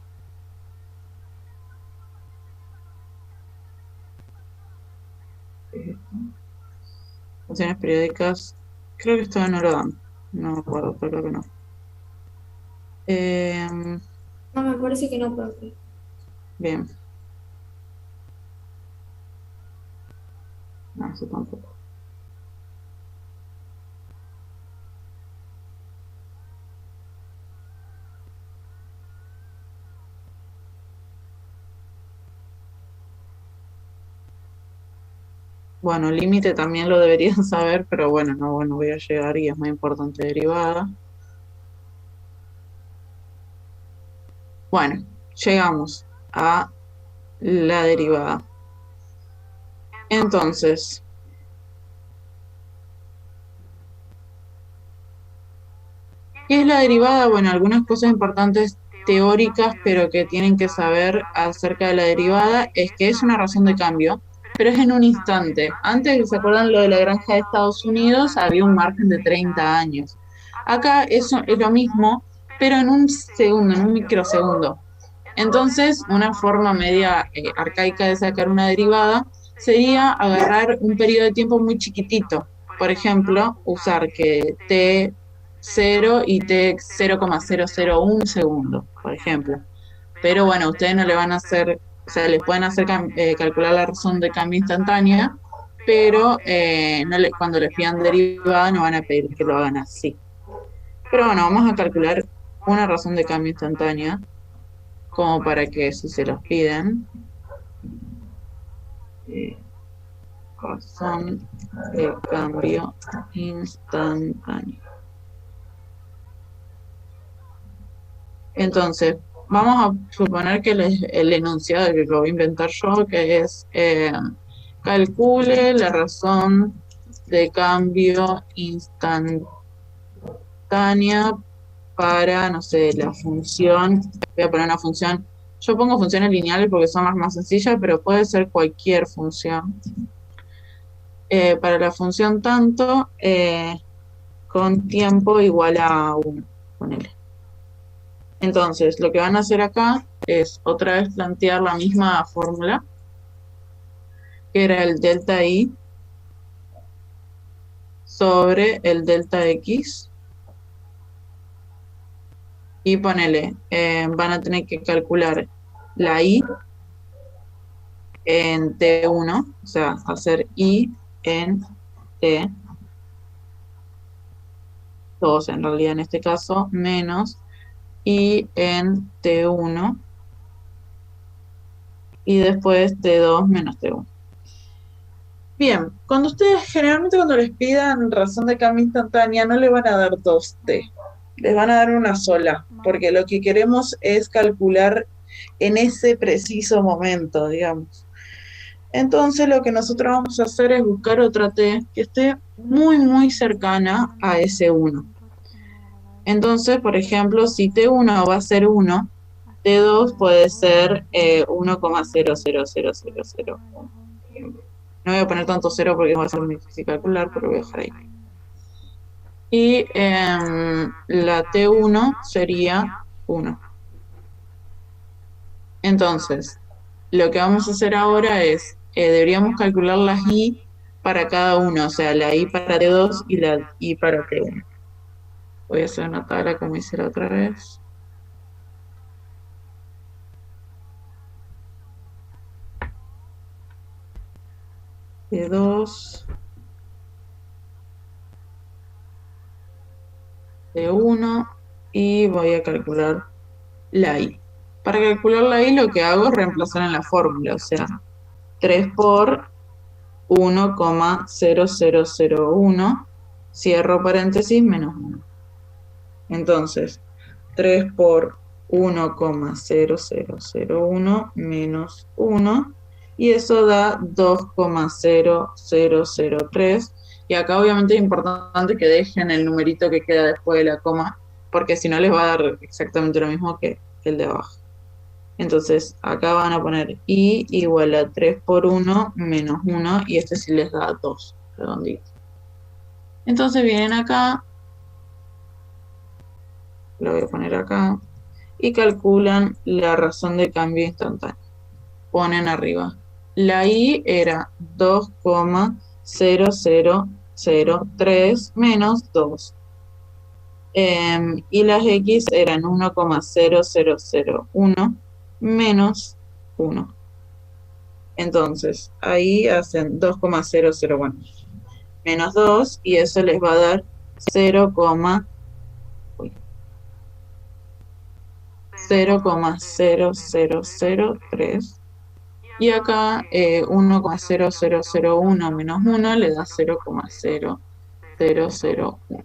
Funciones periódicas, creo que esto no lo dan. No me acuerdo, pero creo que no. No, me parece que no, profe. Bien. No, eso tampoco. Bueno, límite también lo deberían saber, pero bueno, no voy a llegar y es muy importante derivada. Bueno, llegamos a la derivada. Entonces, ¿qué es la derivada? Bueno, algunas cosas importantes teóricas, pero que tienen que saber acerca de la derivada, es que es una razón de cambio, pero es en un instante. Antes, ¿se acuerdan lo de la granja de Estados Unidos? Había un margen de 30 años. Acá eso es lo mismo, pero en un segundo, en un microsegundo. Entonces, una forma media arcaica de sacar una derivada sería agarrar un periodo de tiempo muy chiquitito. por ejemplo, usar que T0 y T 0,001 segundo, por ejemplo. Pero bueno, ustedes no le van a hacer, o sea, les pueden hacer calcular la razón de cambio instantánea, pero cuando les pidan derivada no van a pedir que lo hagan así. Pero bueno, vamos a calcular una razón de cambio instantánea, como para que si se los piden, razón de cambio instantáneo. Entonces, vamos a suponer que el enunciado que lo voy a inventar yo, que es calcule la razón de cambio instantánea para, no sé, la función, voy a poner una función, yo pongo funciones lineales porque son las más sencillas, pero puede ser cualquier función. Para la función tanto, con tiempo igual a 1, ponele. Entonces, lo que van a hacer acá es otra vez plantear la misma fórmula, que era el delta i sobre el delta x. Y ponele, van a tener que calcular la i en T1, o sea, hacer i en T2 en realidad en este caso, menos i en T1 y después T2 menos T1. Bien, generalmente cuando les pidan razón de cambio instantánea no le van a dar 2T, les van a dar una sola, porque lo que queremos es calcular en ese preciso momento, digamos. Entonces lo que nosotros vamos a hacer es buscar otra T que esté muy muy cercana a ese 1. Entonces, por ejemplo, si T1 va a ser 1, T2 puede ser 1,0000001. No voy a poner tanto cero porque va a ser muy difícil calcular, pero voy a dejar ahí. Y la T1 sería 1. Entonces, lo que vamos a hacer ahora es, deberíamos calcular las i para cada uno, o sea, la i para T2 y la i para T1. Voy a hacer una tabla como hice la otra vez. T2, T1 y voy a calcular la i. Para calcular la i lo que hago es reemplazar en la fórmula, o sea, 3 por 1,0001, cierro paréntesis, menos 1. Entonces, 3 por 1,0001 menos 1, y eso da 2,0003. Y acá obviamente es importante que dejen el numerito que queda después de la coma, porque si no les va a dar exactamente lo mismo que el de abajo. Entonces, acá van a poner i igual a 3 por 1 menos 1, y este sí les da 2, redondito. Entonces vienen acá, lo voy a poner acá, y calculan la razón de cambio instantáneo. Ponen arriba. La i era 2,0003 menos 2. Y las x eran 1,0001 menos 1. Entonces, ahí hacen 2,001 menos 2, y eso les va a dar 0,0003. Y acá 1,0001 menos 1 le da 0,0001.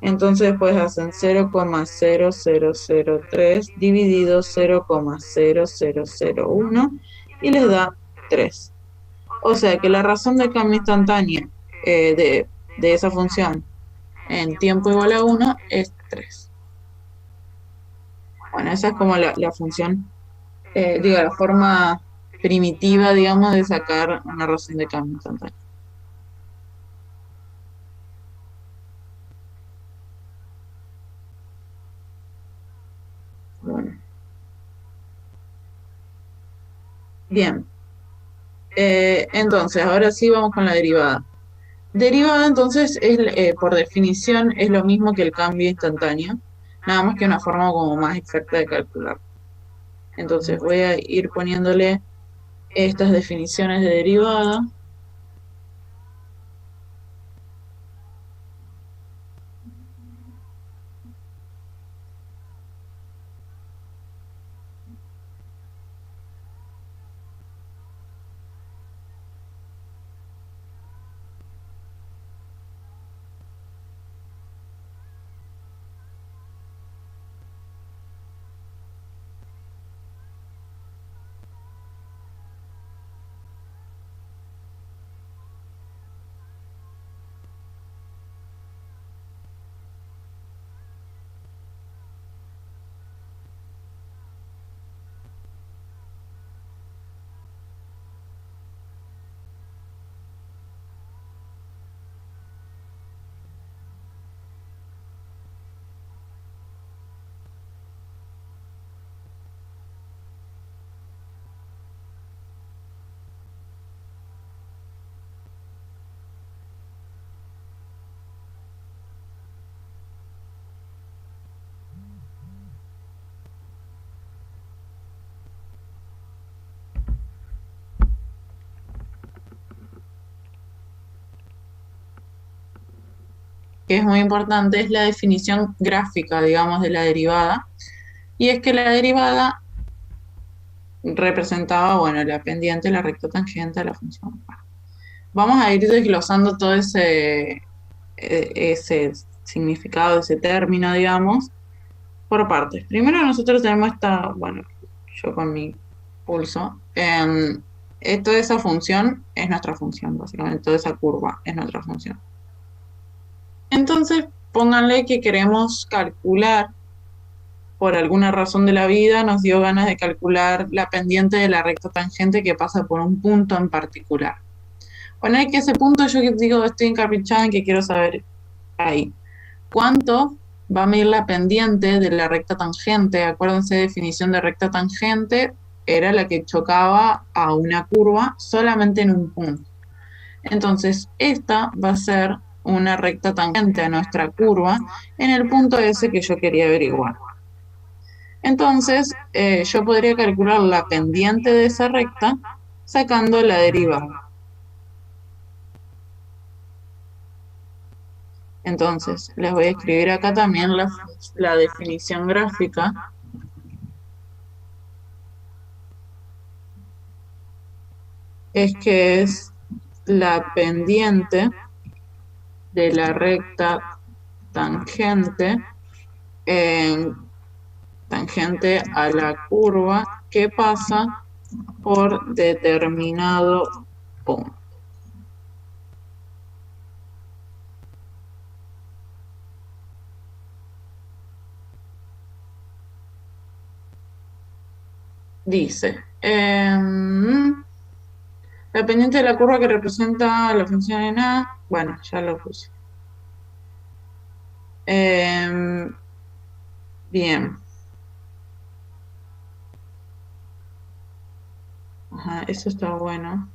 Entonces después hacen 0,0003 dividido 0,0001 y les da 3. O sea que la razón de cambio instantánea de esa función en tiempo igual a 1 es 3. Bueno, esa es como la función, la forma primitiva, digamos, de sacar una razón de cambio instantáneo. Bueno. Bien. Entonces, ahora sí vamos con la derivada. Derivada, entonces, es, por definición, es lo mismo que el cambio instantáneo, nada más que una forma como más exacta de calcular. Entonces, voy a ir poniéndole estas definiciones de derivada. Que es muy importante, es la definición gráfica, digamos, de la derivada. Y es que la derivada representaba, bueno, la pendiente, la recta tangente a la función. Vamos a ir desglosando todo ese significado, ese término, digamos, por partes. Primero nosotros tenemos esta, bueno, yo con mi pulso, toda esa función es nuestra función, básicamente, toda esa curva es nuestra función. Entonces, pónganle que queremos calcular, por alguna razón de la vida, nos dio ganas de calcular la pendiente de la recta tangente que pasa por un punto en particular. Poner que ese punto yo digo, estoy encaprichada en que quiero saber ahí. ¿Cuánto va a medir la pendiente de la recta tangente? Acuérdense, definición de recta tangente era la que chocaba a una curva solamente en un punto. Entonces, esta va a ser una recta tangente a nuestra curva en el punto ese que yo quería averiguar. Entonces, yo podría calcular la pendiente de esa recta sacando la derivada. Entonces, les voy a escribir acá también la definición gráfica, es que es la pendiente de la recta tangente tangente a la curva que pasa por determinado punto. Dice, la pendiente de la curva que representa la función en A, bueno, ya lo puse. Bien. Ajá, eso está bueno.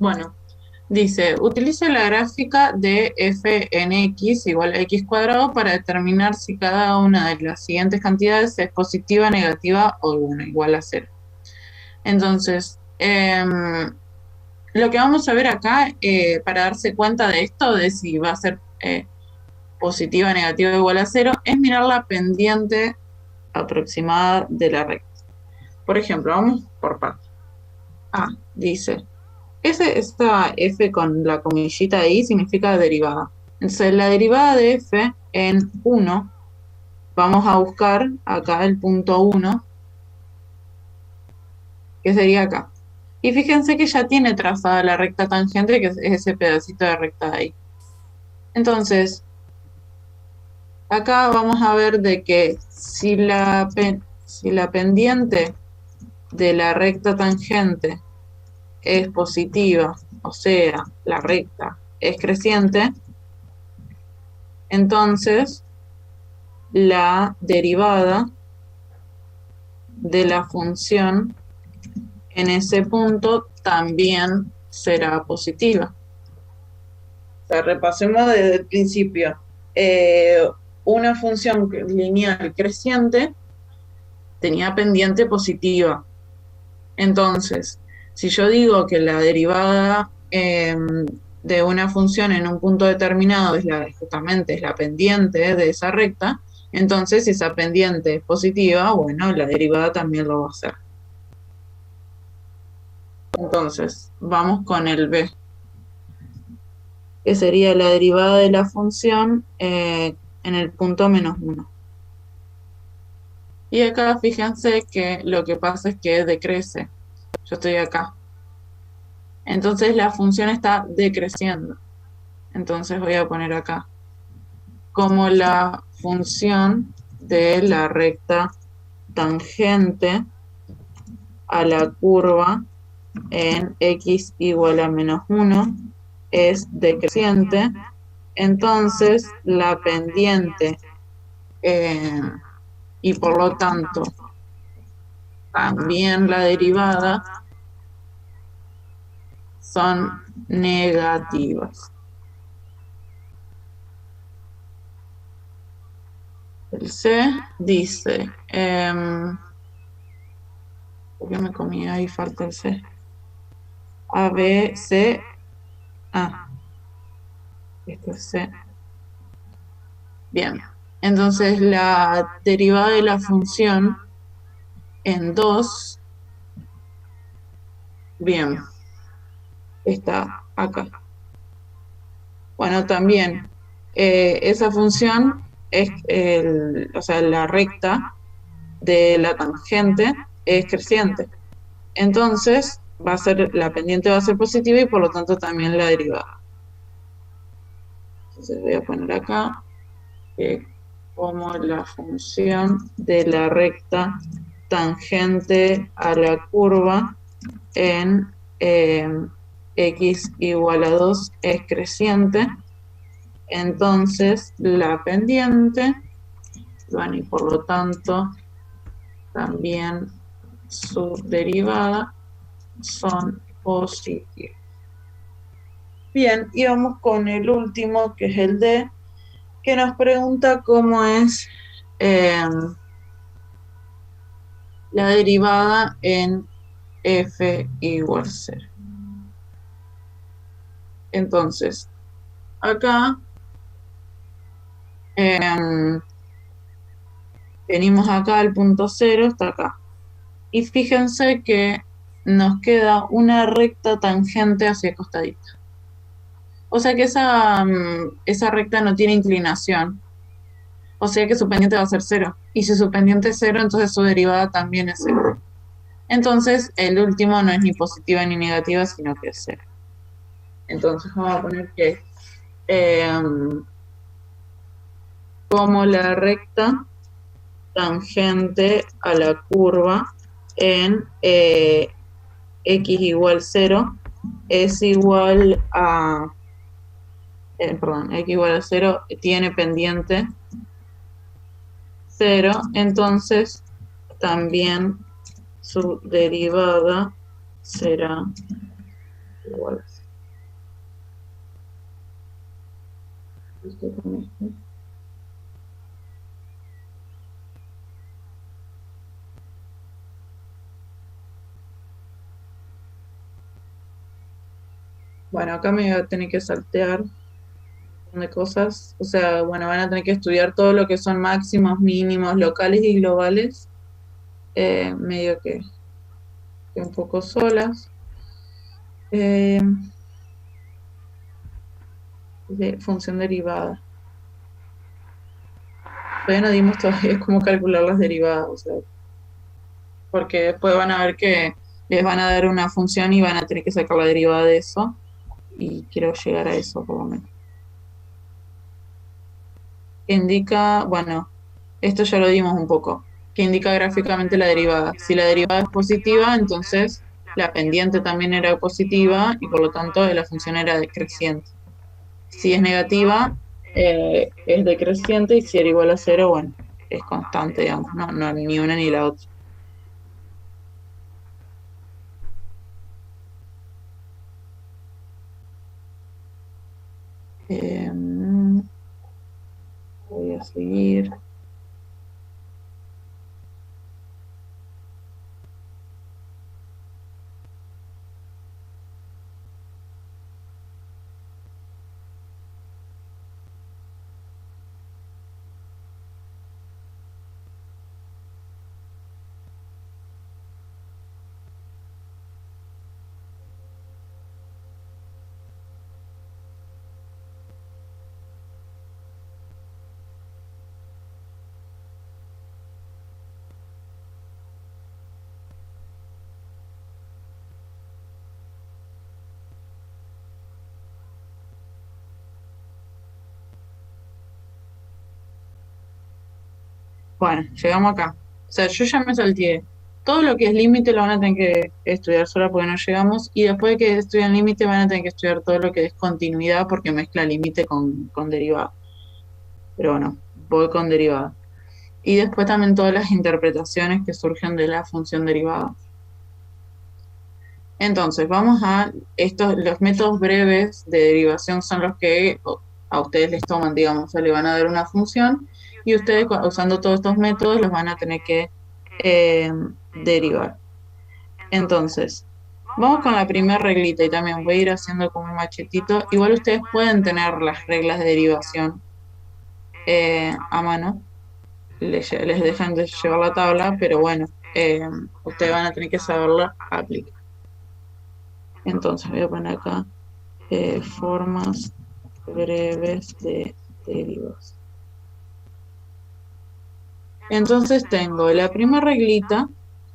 Bueno, dice, utilice la gráfica de f en x igual a x cuadrado para determinar si cada una de las siguientes cantidades es positiva, negativa o bueno, igual a cero. Entonces, lo que vamos a ver acá, para darse cuenta de esto, de si va a ser positiva, negativa o igual a cero, es mirar la pendiente aproximada de la recta. Por ejemplo, vamos por partes. Dice, esta f con la comillita ahí significa derivada. Entonces, la derivada de f en 1, vamos a buscar acá el punto 1, que sería acá. Y fíjense que ya tiene trazada la recta tangente, que es ese pedacito de recta de ahí. Entonces, acá vamos a ver de que si la pendiente de la recta tangente es positiva, o sea, la recta es creciente, entonces la derivada de la función en ese punto también será positiva. O sea, repasemos desde el principio. Una función lineal creciente tenía pendiente positiva. Entonces, si yo digo que la derivada de una función en un punto determinado justamente es la pendiente de esa recta, entonces si esa pendiente es positiva, bueno, la derivada también lo va a hacer. Entonces, vamos con el b, que sería la derivada de la función en el punto -1. Y acá fíjense que lo que pasa es que decrece. Yo estoy acá. Entonces la función está decreciendo. Entonces voy a poner acá como la función de la recta tangente a la curva en x igual a -1 es decreciente. Entonces la pendiente y por lo tanto también la derivada son negativas. El C dice, ¿por qué me comí? Ahí falta el C. A, B, C, esto es C. Bien, entonces la derivada de la función en 2, bien, está acá. Bueno, también esa función es, o sea, la recta de la tangente es creciente. Entonces, la pendiente va a ser positiva y por lo tanto también la derivada. Entonces voy a poner acá que como la función de la recta tangente a la curva en x igual a 2 es creciente, entonces la pendiente, bueno, y por lo tanto también su derivada son positivas. Bien, y vamos con el último, que es el D, que nos pregunta cómo es la derivada en f igual 0. Entonces, acá venimos acá al punto 0, está acá. Y fíjense que nos queda una recta tangente hacia costadita. O sea que esa recta no tiene inclinación. O sea que su pendiente va a ser 0. Y si su pendiente es 0, entonces su derivada también es 0. Entonces, el último no es ni positiva ni negativa, sino que es 0. Entonces vamos a poner que como la recta tangente a la curva en x igual 0 es igual a, x igual a 0 tiene pendiente 0, entonces también su derivada será iguales. Esto con esto. Bueno, acá me voy a tener que saltear un montón de cosas. O sea, bueno, van a tener que estudiar todo lo que son máximos, mínimos, locales y globales. Medio que un poco solas. Eh, de función derivada. Todavía no dimos todavía cómo calcular las derivadas, o sea, porque después van a ver que les van a dar una función y van a tener que sacar la derivada de eso. Y quiero llegar a eso por lo menos. Que indica, bueno, esto ya lo dimos un poco, que indica gráficamente la derivada. Si la derivada es positiva, entonces la pendiente también era positiva y por lo tanto la función era decreciente. Si es negativa, es decreciente y si era igual a cero, bueno, es constante, digamos, no ni una ni la otra. Voy a seguir. Bueno, llegamos acá. O sea, yo ya me salteé. Todo lo que es límite lo van a tener que estudiar sola porque no llegamos. Y después de que estudien límite van a tener que estudiar todo lo que es continuidad porque mezcla límite con derivada. Pero bueno, voy con derivada. Y después también todas las interpretaciones que surgen de la función derivada. Entonces, vamos a estos, los métodos breves de derivación son los que a ustedes les toman, digamos, o sea, le van a dar una función y ustedes usando todos estos métodos los van a tener que derivar. Entonces, vamos con la primera reglita y también voy a ir haciendo como un machetito. Igual ustedes pueden tener las reglas de derivación a mano, les dejan de llevar la tabla, pero bueno, ustedes van a tener que saberla aplicar. Entonces voy a poner acá formas breves de derivadas. Entonces tengo la primera reglita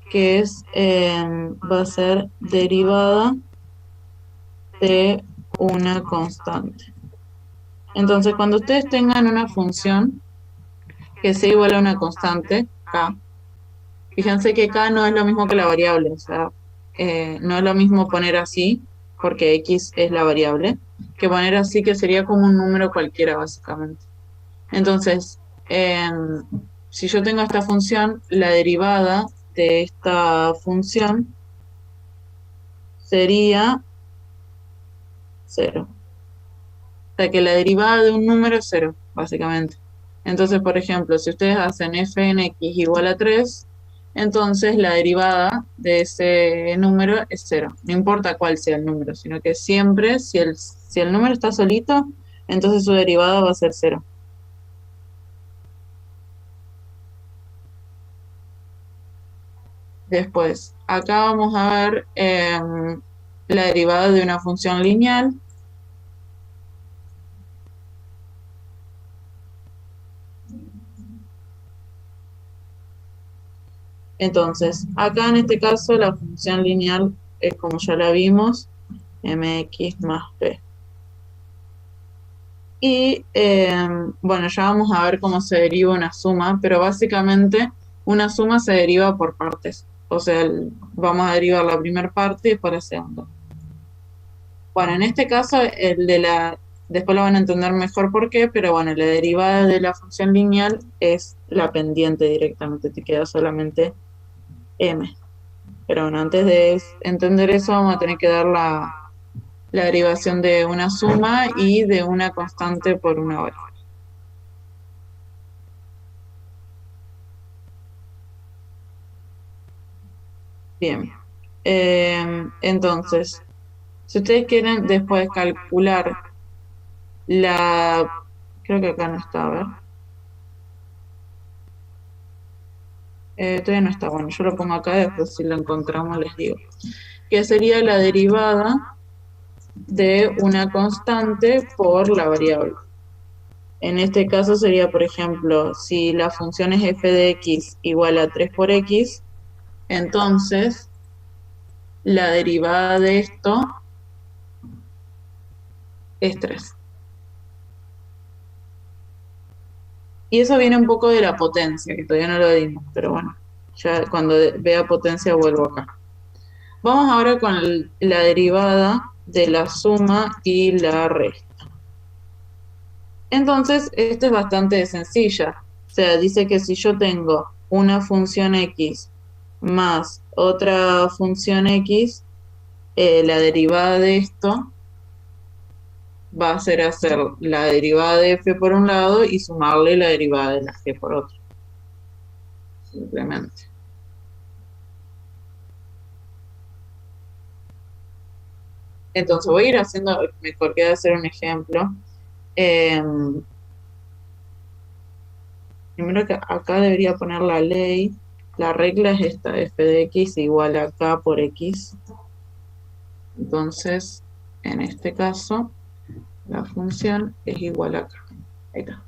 que es va a ser derivada de una constante. Entonces cuando ustedes tengan una función que sea igual a una constante, k, fíjense que k no es lo mismo que la variable, o sea, no es lo mismo poner así, porque x es la variable, que poner así que sería como un número cualquiera básicamente. Entonces, si yo tengo esta función, la derivada de esta función sería 0. O sea que la derivada de un número es 0, básicamente. Entonces, por ejemplo, si ustedes hacen f en x igual a 3, entonces la derivada de ese número es 0. No importa cuál sea el número, sino que siempre, si el número está solito, entonces su derivada va a ser 0. Después, acá vamos a ver la derivada de una función lineal. Entonces, acá en este caso la función lineal es como ya la vimos, mx más p. Y bueno, ya vamos a ver cómo se deriva una suma, pero básicamente una suma se deriva por partes. O sea, vamos a derivar la primera parte y después la segunda. Bueno, en este caso, después lo van a entender mejor por qué, pero bueno, la derivada de la función lineal es la pendiente directamente, te queda solamente m. Pero bueno, antes de entender eso, vamos a tener que dar la derivación de una suma y de una constante por una hora. Bien, entonces, si ustedes quieren después calcular creo que acá no está, a ver. Todavía no está, bueno, yo lo pongo acá, después si lo encontramos les digo. Que sería la derivada de una constante por la variable. En este caso sería, por ejemplo, si la función es f de x igual a 3 por x, entonces la derivada de esto es 3. Y eso viene un poco de la potencia, que todavía no lo dimos, pero bueno, ya cuando vea potencia vuelvo acá. Vamos ahora con la derivada de la suma y la resta. Entonces, esta es bastante sencilla. O sea, dice que si yo tengo una función x más otra función x, la derivada de esto va a ser hacer la derivada de f por un lado y sumarle la derivada de la g por otro. Simplemente. Entonces voy a ir haciendo, mejor queda hacer un ejemplo. Primero que acá debería poner la ley. La regla es esta, f de x igual a k por x. Entonces, en este caso, la función es igual a k. Ahí está.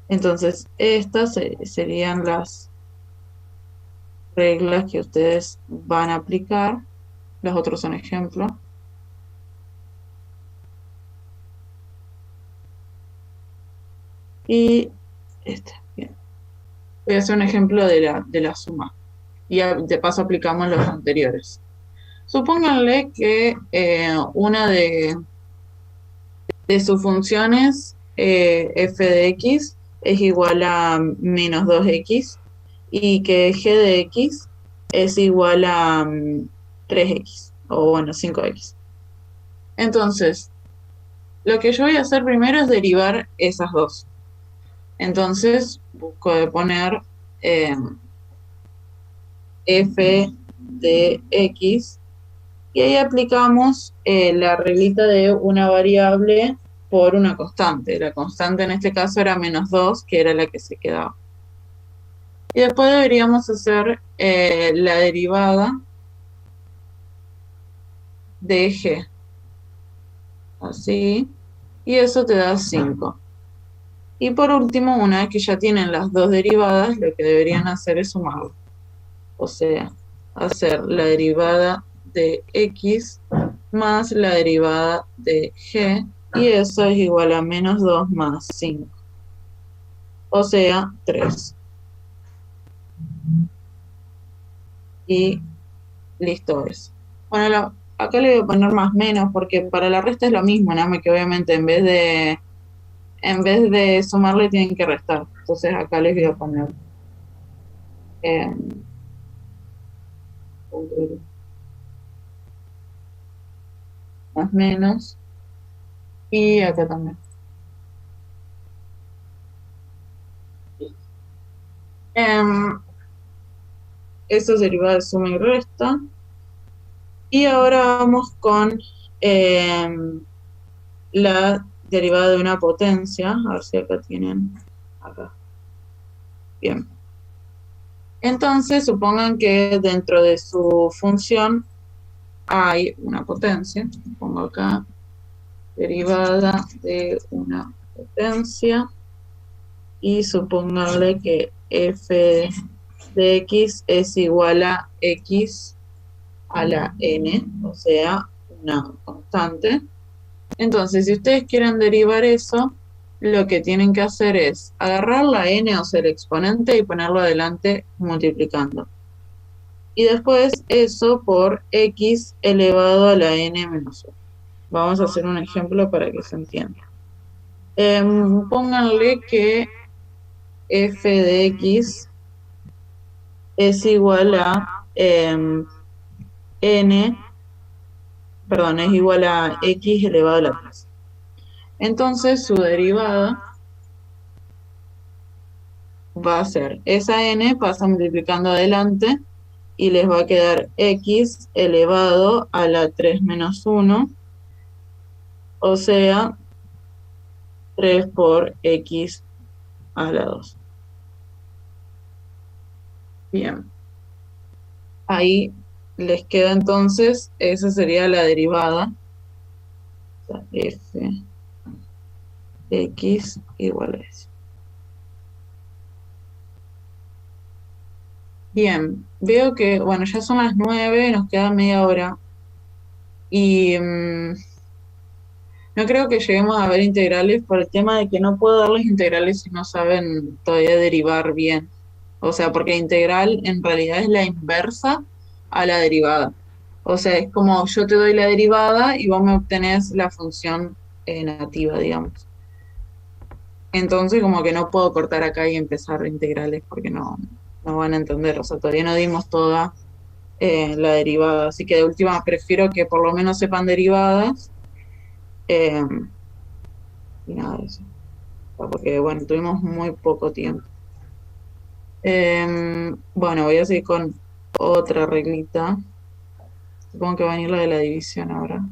Entonces, estas serían las reglas que ustedes van a aplicar. Los otros son ejemplos. Y bien. Voy a hacer un ejemplo de la suma. Y de paso aplicamos los anteriores. Supónganle que una de sus funciones f de x es igual a menos 2x y que g de x es igual a 3x o bueno 5x. Entonces, lo que yo voy a hacer primero es derivar esas dos. Entonces, busco de poner f de x y ahí aplicamos la reglita de una variable por una constante. La constante en este caso era menos 2, que era la que se quedaba. Y después deberíamos hacer la derivada de g. Así. Y eso te da 5. Y por último, una vez que ya tienen las dos derivadas, lo que deberían hacer es sumarlo. O sea, hacer la derivada de x más la derivada de g, y eso es igual a menos 2 más 5. O sea, 3. Y listo es. Bueno, acá le voy a poner más menos porque para la resta es lo mismo, nada más que obviamente en vez de sumarle tienen que restar. Entonces acá les voy a poner más menos y acá también. Eso es derivada de suma y resta. Y ahora vamos con la derivada de una potencia. A ver si acá tienen. Acá. Bien. Entonces, supongan que dentro de su función hay una potencia. Pongo acá derivada de una potencia. Y supónganle que f de x es igual a x a la n, o sea, una constante. Entonces, si ustedes quieren derivar eso, lo que tienen que hacer es agarrar la n, o sea, el exponente, y ponerlo adelante multiplicando. Y después eso por x elevado a la n menos 1. Vamos a hacer un ejemplo para que se entienda. Pónganle que f de x es igual a n perdón, es igual a x elevado a la 3. Entonces su derivada va a ser esa n, pasa multiplicando adelante y les va a quedar x elevado a la 3 menos 1, o sea, 3 por x a la 2. Bien, ahí les queda entonces, esa sería la derivada, o sea, f x igual a eso. Bien, veo que, bueno, ya son las 9, nos queda media hora. Y no creo que lleguemos a ver integrales por el tema de que no puedo darles integrales si no saben todavía derivar bien. O sea, porque integral en realidad es la inversa a la derivada. O sea, es como yo te doy la derivada y vos me obtenés la función nativa, digamos. Entonces, como que no puedo cortar acá y empezar integrales porque no van a entender. O sea, todavía no dimos toda la derivada. Así que de última prefiero que por lo menos sepan derivadas eh, y nada de eso. Porque, bueno, tuvimos muy poco tiempo. Bueno, voy a seguir con otra reglita. Supongo que va a venir la de la división ahora,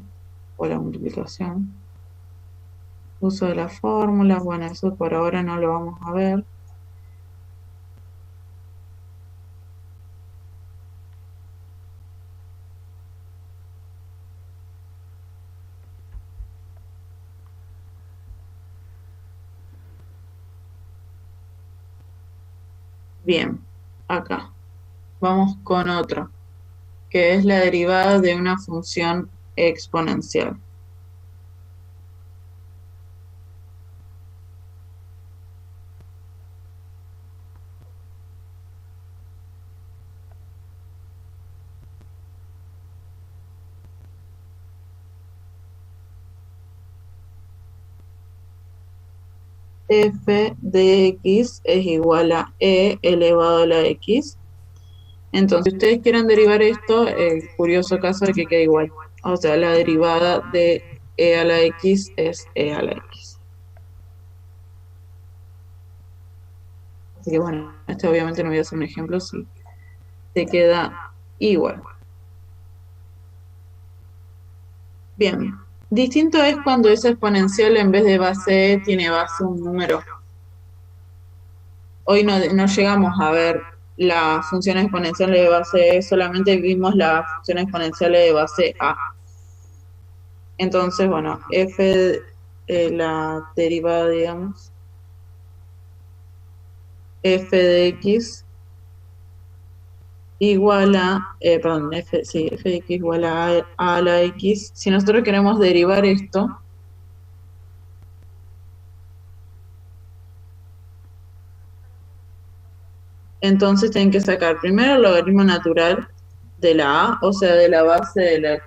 o la multiplicación. Uso de las fórmulas, bueno, eso por ahora no lo vamos a ver. Bien, acá. Vamos con otro, que es la derivada de una función exponencial. F de x es igual a e elevado a la x. Entonces, si ustedes quieren derivar esto, el curioso caso de que quede igual. O sea, la derivada de e a la x es e a la x. Así que bueno, este obviamente no voy a hacer un ejemplo si te queda igual. Bien, distinto es cuando esa exponencial en vez de base e tiene base un número. Hoy no llegamos a ver las funciones exponenciales de base e, solamente vimos las funciones exponenciales de base a. Entonces, bueno, f, la derivada, digamos, f de x igual a, perdón, sí, f de x igual a la x. Si nosotros queremos derivar esto, entonces tienen que sacar primero el logaritmo natural de la a, o sea, de la base de la,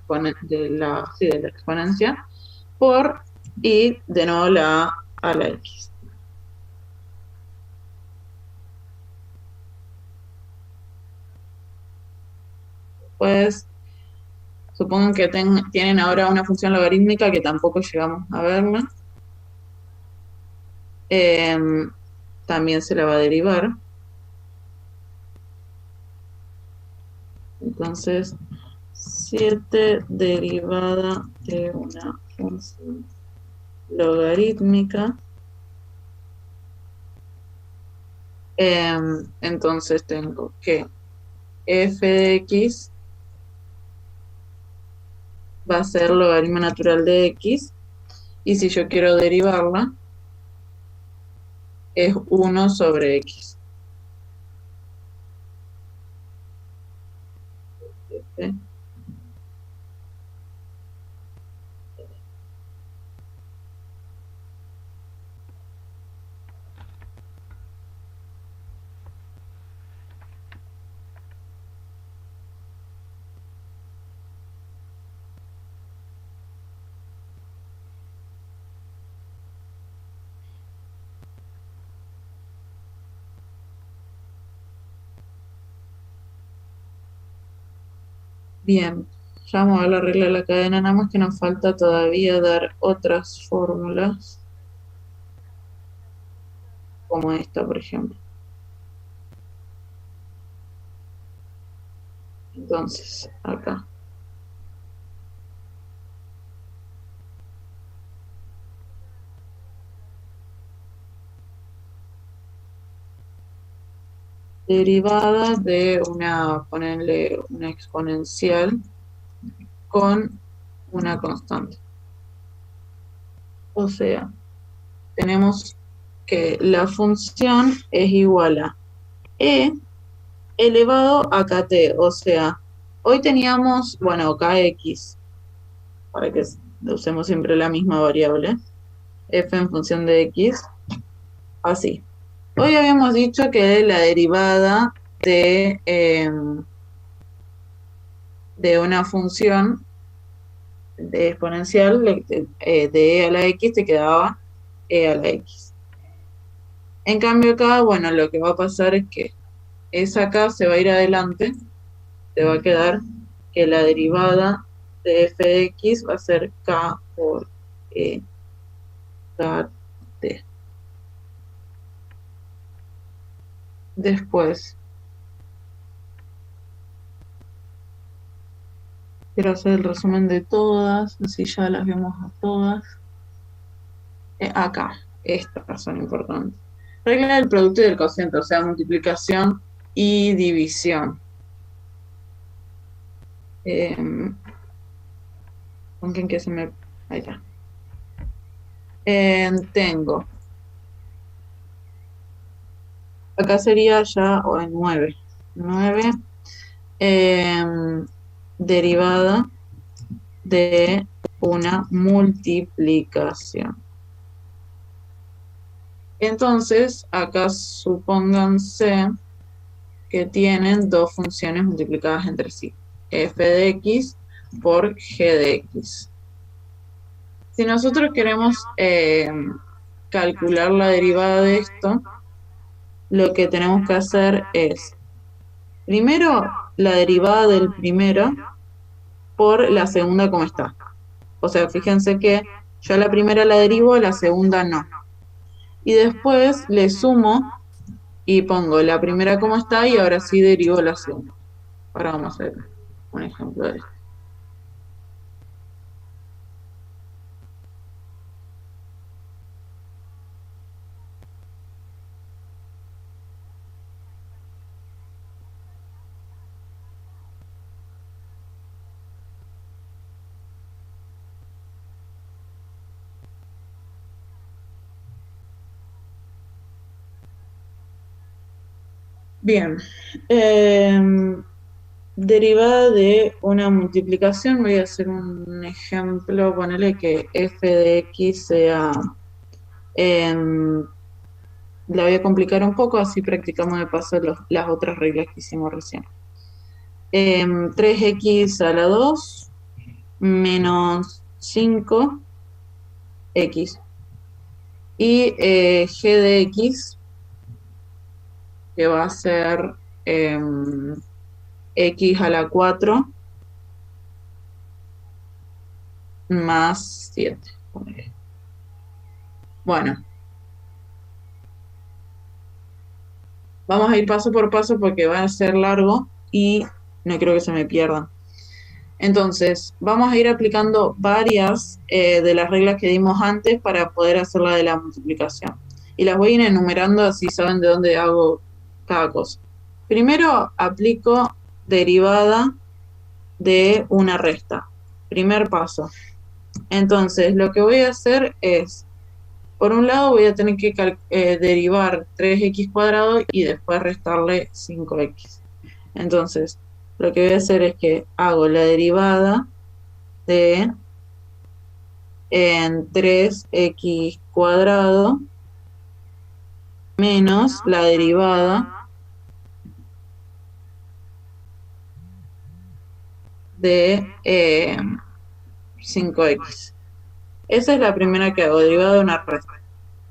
sí, de la exponencia, por, y de nuevo la a la x. Pues supongan que tienen ahora una función logarítmica que tampoco llegamos a verla. También se la va a derivar. Entonces, 7 derivada de una función logarítmica. Entonces tengo que f de x va a ser logaritmo natural de x, y si yo quiero derivarla, es 1 sobre x. ¿Sí? Bien. Ya vamos a ver la regla de la cadena, nada más que nos falta todavía dar otras fórmulas, como esta, por ejemplo. Entonces, acá. Derivada de una, ponerle una exponencial con una constante. O sea, tenemos que la función es igual a e elevado a kt. O sea, hoy teníamos, bueno, kx, para que usemos siempre la misma variable, f en función de x, así. Hoy habíamos dicho que la derivada de una función de exponencial de e a la x te quedaba e a la x. En cambio acá, bueno, lo que va a pasar es que esa acá se va a ir adelante, te va a quedar que la derivada de f de x va a ser k por e kt. Después, quiero hacer el resumen de todas, así ya las vemos a todas. Acá, estas son importantes. Regla del producto y del cociente, o sea, multiplicación y división. ¿Con quién que se me...? Ahí está. Tengo. Acá sería ya 9. 9 derivada de una multiplicación. Entonces, acá supónganse que tienen dos funciones multiplicadas entre sí. F de x por g de x. Si nosotros queremos calcular la derivada de esto, lo que tenemos que hacer es, primero, la derivada del primero por la segunda como está. O sea, fíjense que yo la primera la derivo, la segunda no. Y después le sumo y pongo la primera como está y ahora sí derivo la segunda. Ahora vamos a ver un ejemplo de esto. Bien, derivada de una multiplicación, voy a hacer un ejemplo, ponerle que f de x sea, la voy a complicar un poco, así practicamos de paso las otras reglas que hicimos recién. 3x a la 2 menos 5x y g de x, que va a ser x a la 4 más 7. Bueno, vamos a ir paso por paso porque va a ser largo y no quiero que se me pierdan. Entonces, vamos a ir aplicando varias de las reglas que dimos antes para poder hacer la de la multiplicación. Y las voy a ir enumerando así saben de dónde hago cada cosa. Primero aplico derivada de una resta. Primer paso. Entonces, lo que voy a hacer es, por un lado voy a tener que derivar 3x cuadrado y después restarle 5x. Entonces, lo que voy a hacer es que hago la derivada de 3x cuadrado menos la derivada de 5x. Esa es la primera que hago, derivada de una resta.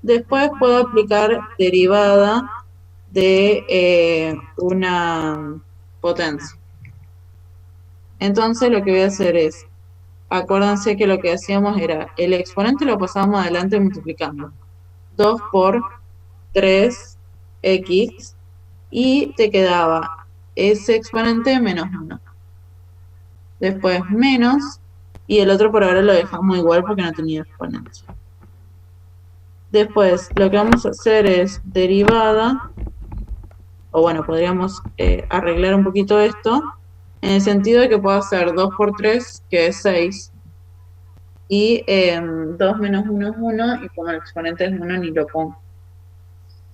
Después puedo aplicar derivada de una potencia. Entonces lo que voy a hacer es, acuérdense que lo que hacíamos era, el exponente lo pasábamos adelante multiplicando. 2 por 3x y te quedaba ese exponente menos 1. Después menos, y el otro por ahora lo dejamos igual porque no tenía exponencia. Después lo que vamos a hacer es derivada, o bueno, podríamos arreglar un poquito esto, en el sentido de que puedo hacer 2 por 3, que es 6, y 2 menos 1 es 1, y como el exponente es 1 ni lo pongo.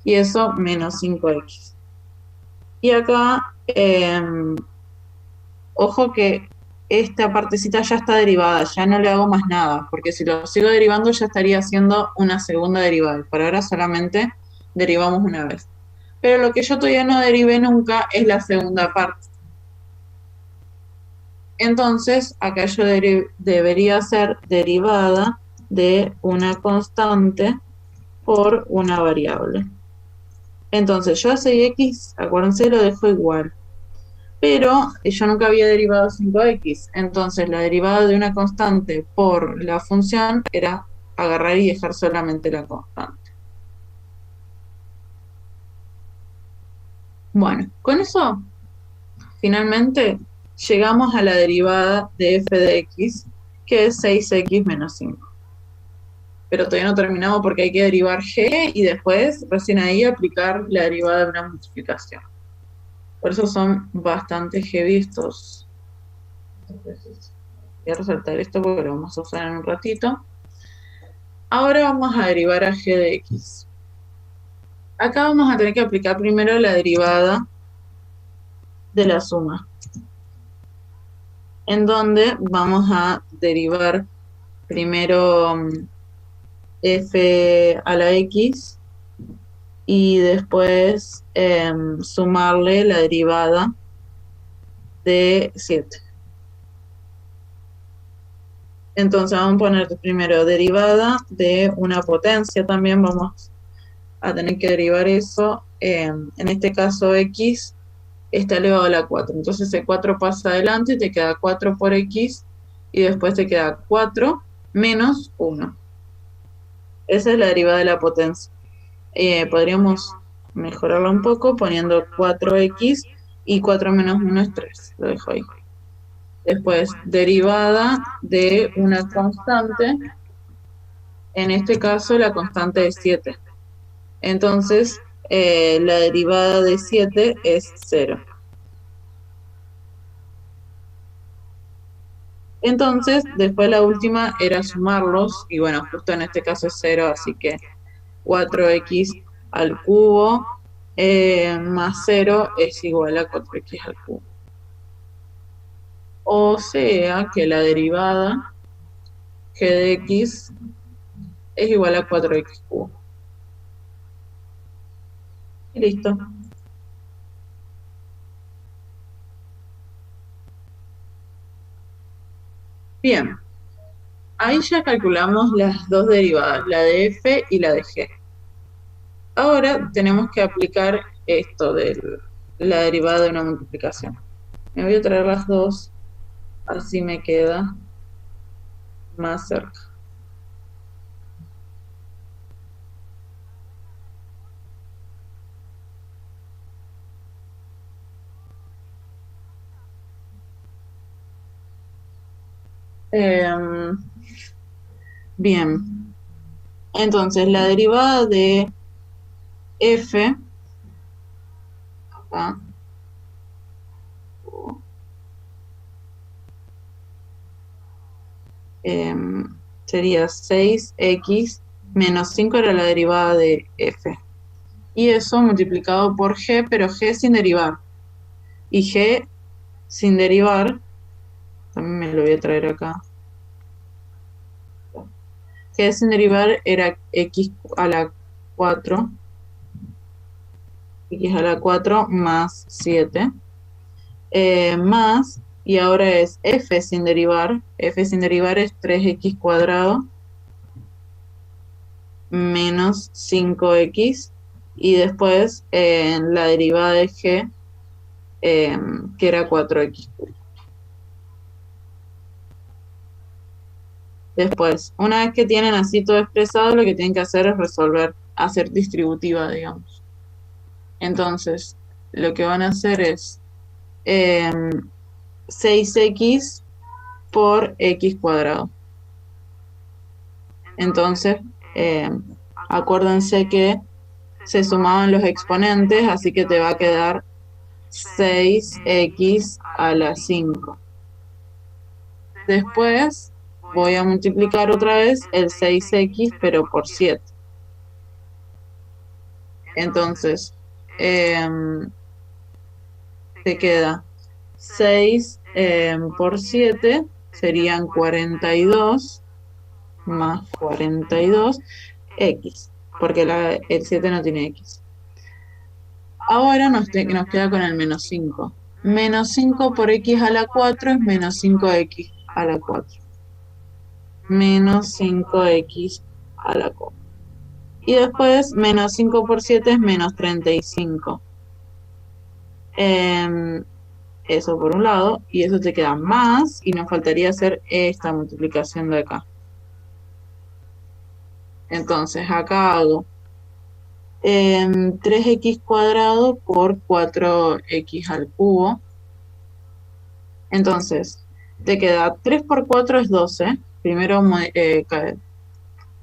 Y eso menos 5x. Y acá, ojo que esta partecita ya está derivada, ya no le hago más nada, porque si lo sigo derivando ya estaría haciendo una segunda derivada. Por ahora solamente derivamos una vez. Pero lo que yo todavía no derivé nunca es la segunda parte. Entonces, acá yo debería hacer derivada de una constante por una variable. Entonces, yo a 6x, acuérdense, lo dejo igual. Pero yo nunca había derivado 5x. Entonces, la derivada de una constante por la función era agarrar y dejar solamente la constante. Bueno, con eso, finalmente, llegamos a la derivada de f de x, que es 6x menos 5. Pero todavía no terminamos porque hay que derivar g y después, recién ahí, aplicar la derivada de una multiplicación. Por eso son bastante heavy estos ejercicios. Voy a resaltar esto porque lo vamos a usar en un ratito. Ahora vamos a derivar a g de x. Acá vamos a tener que aplicar primero la derivada de la suma, en donde vamos a derivar primero f a la x y después sumarle la derivada de 7. Entonces vamos a poner primero derivada de una potencia, también vamos a tener que derivar eso, en este caso x está elevado a la 4, entonces el 4 pasa adelante y te queda 4 por x y después te queda 4 menos 1. Esa es la derivada de la potencia. Podríamos mejorarlo un poco poniendo 4x y 4 menos 1 es 3, lo dejo ahí. Después, derivada de una constante, en este caso la constante es 7. Entonces, la derivada de 7 es 0. Entonces, después la última era sumarlos, y bueno, justo en este caso es 0, así que 4x al cubo más 0 es igual a 4x al cubo. O sea que la derivada g de x es igual a 4x cubo. Y listo. Bien, ahí ya calculamos las dos derivadas, la de f y la de g. Ahora tenemos que aplicar esto de la derivada de una multiplicación. Me voy a traer las dos, así me queda más cerca. Bien, entonces la derivada de f, acá, sería 6x menos 5 era la derivada de f. Y eso multiplicado por g, pero g sin derivar. Y g sin derivar, también me lo voy a traer acá. G sin derivar era x a la 4. X a la 4 más 7. Más, y ahora es f sin derivar. F sin derivar es 3x cuadrado menos 5x. Y después la derivada de g, que era 4x. Después, una vez que tienen así todo expresado, lo que tienen que hacer es resolver, hacer distributiva, digamos. Entonces, lo que van a hacer es 6x por x cuadrado. Entonces, acuérdense que se sumaban los exponentes, así que te va a quedar 6x a la 5. Después voy a multiplicar otra vez el 6x, pero por 7. Entonces, te queda 6 por 7, serían 42, más 42, x, porque el 7 no tiene x. Ahora nos queda con el menos 5. Menos 5 por x a la 4 es menos 5x a la 4. Menos 5x a la 4. Y después, menos 5 por 7 es menos 35. Eso por un lado, y eso te queda más, y nos faltaría hacer esta multiplicación de acá. Entonces, acá hago 3x cuadrado por 4x al cubo. Entonces, te queda 3 por 4 es 12. Primero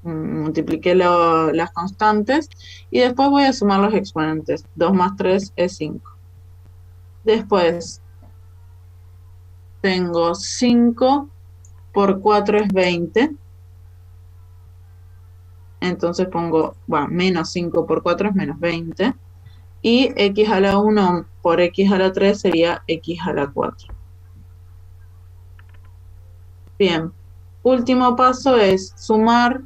multipliqué las constantes y después voy a sumar los exponentes. 2 más 3 es 5. Después, tengo 5 por 4 es 20. Entonces pongo, bueno, menos 5 por 4 es menos 20. Y x a la 1 por x a la 3 sería x a la 4. Bien, último paso es sumar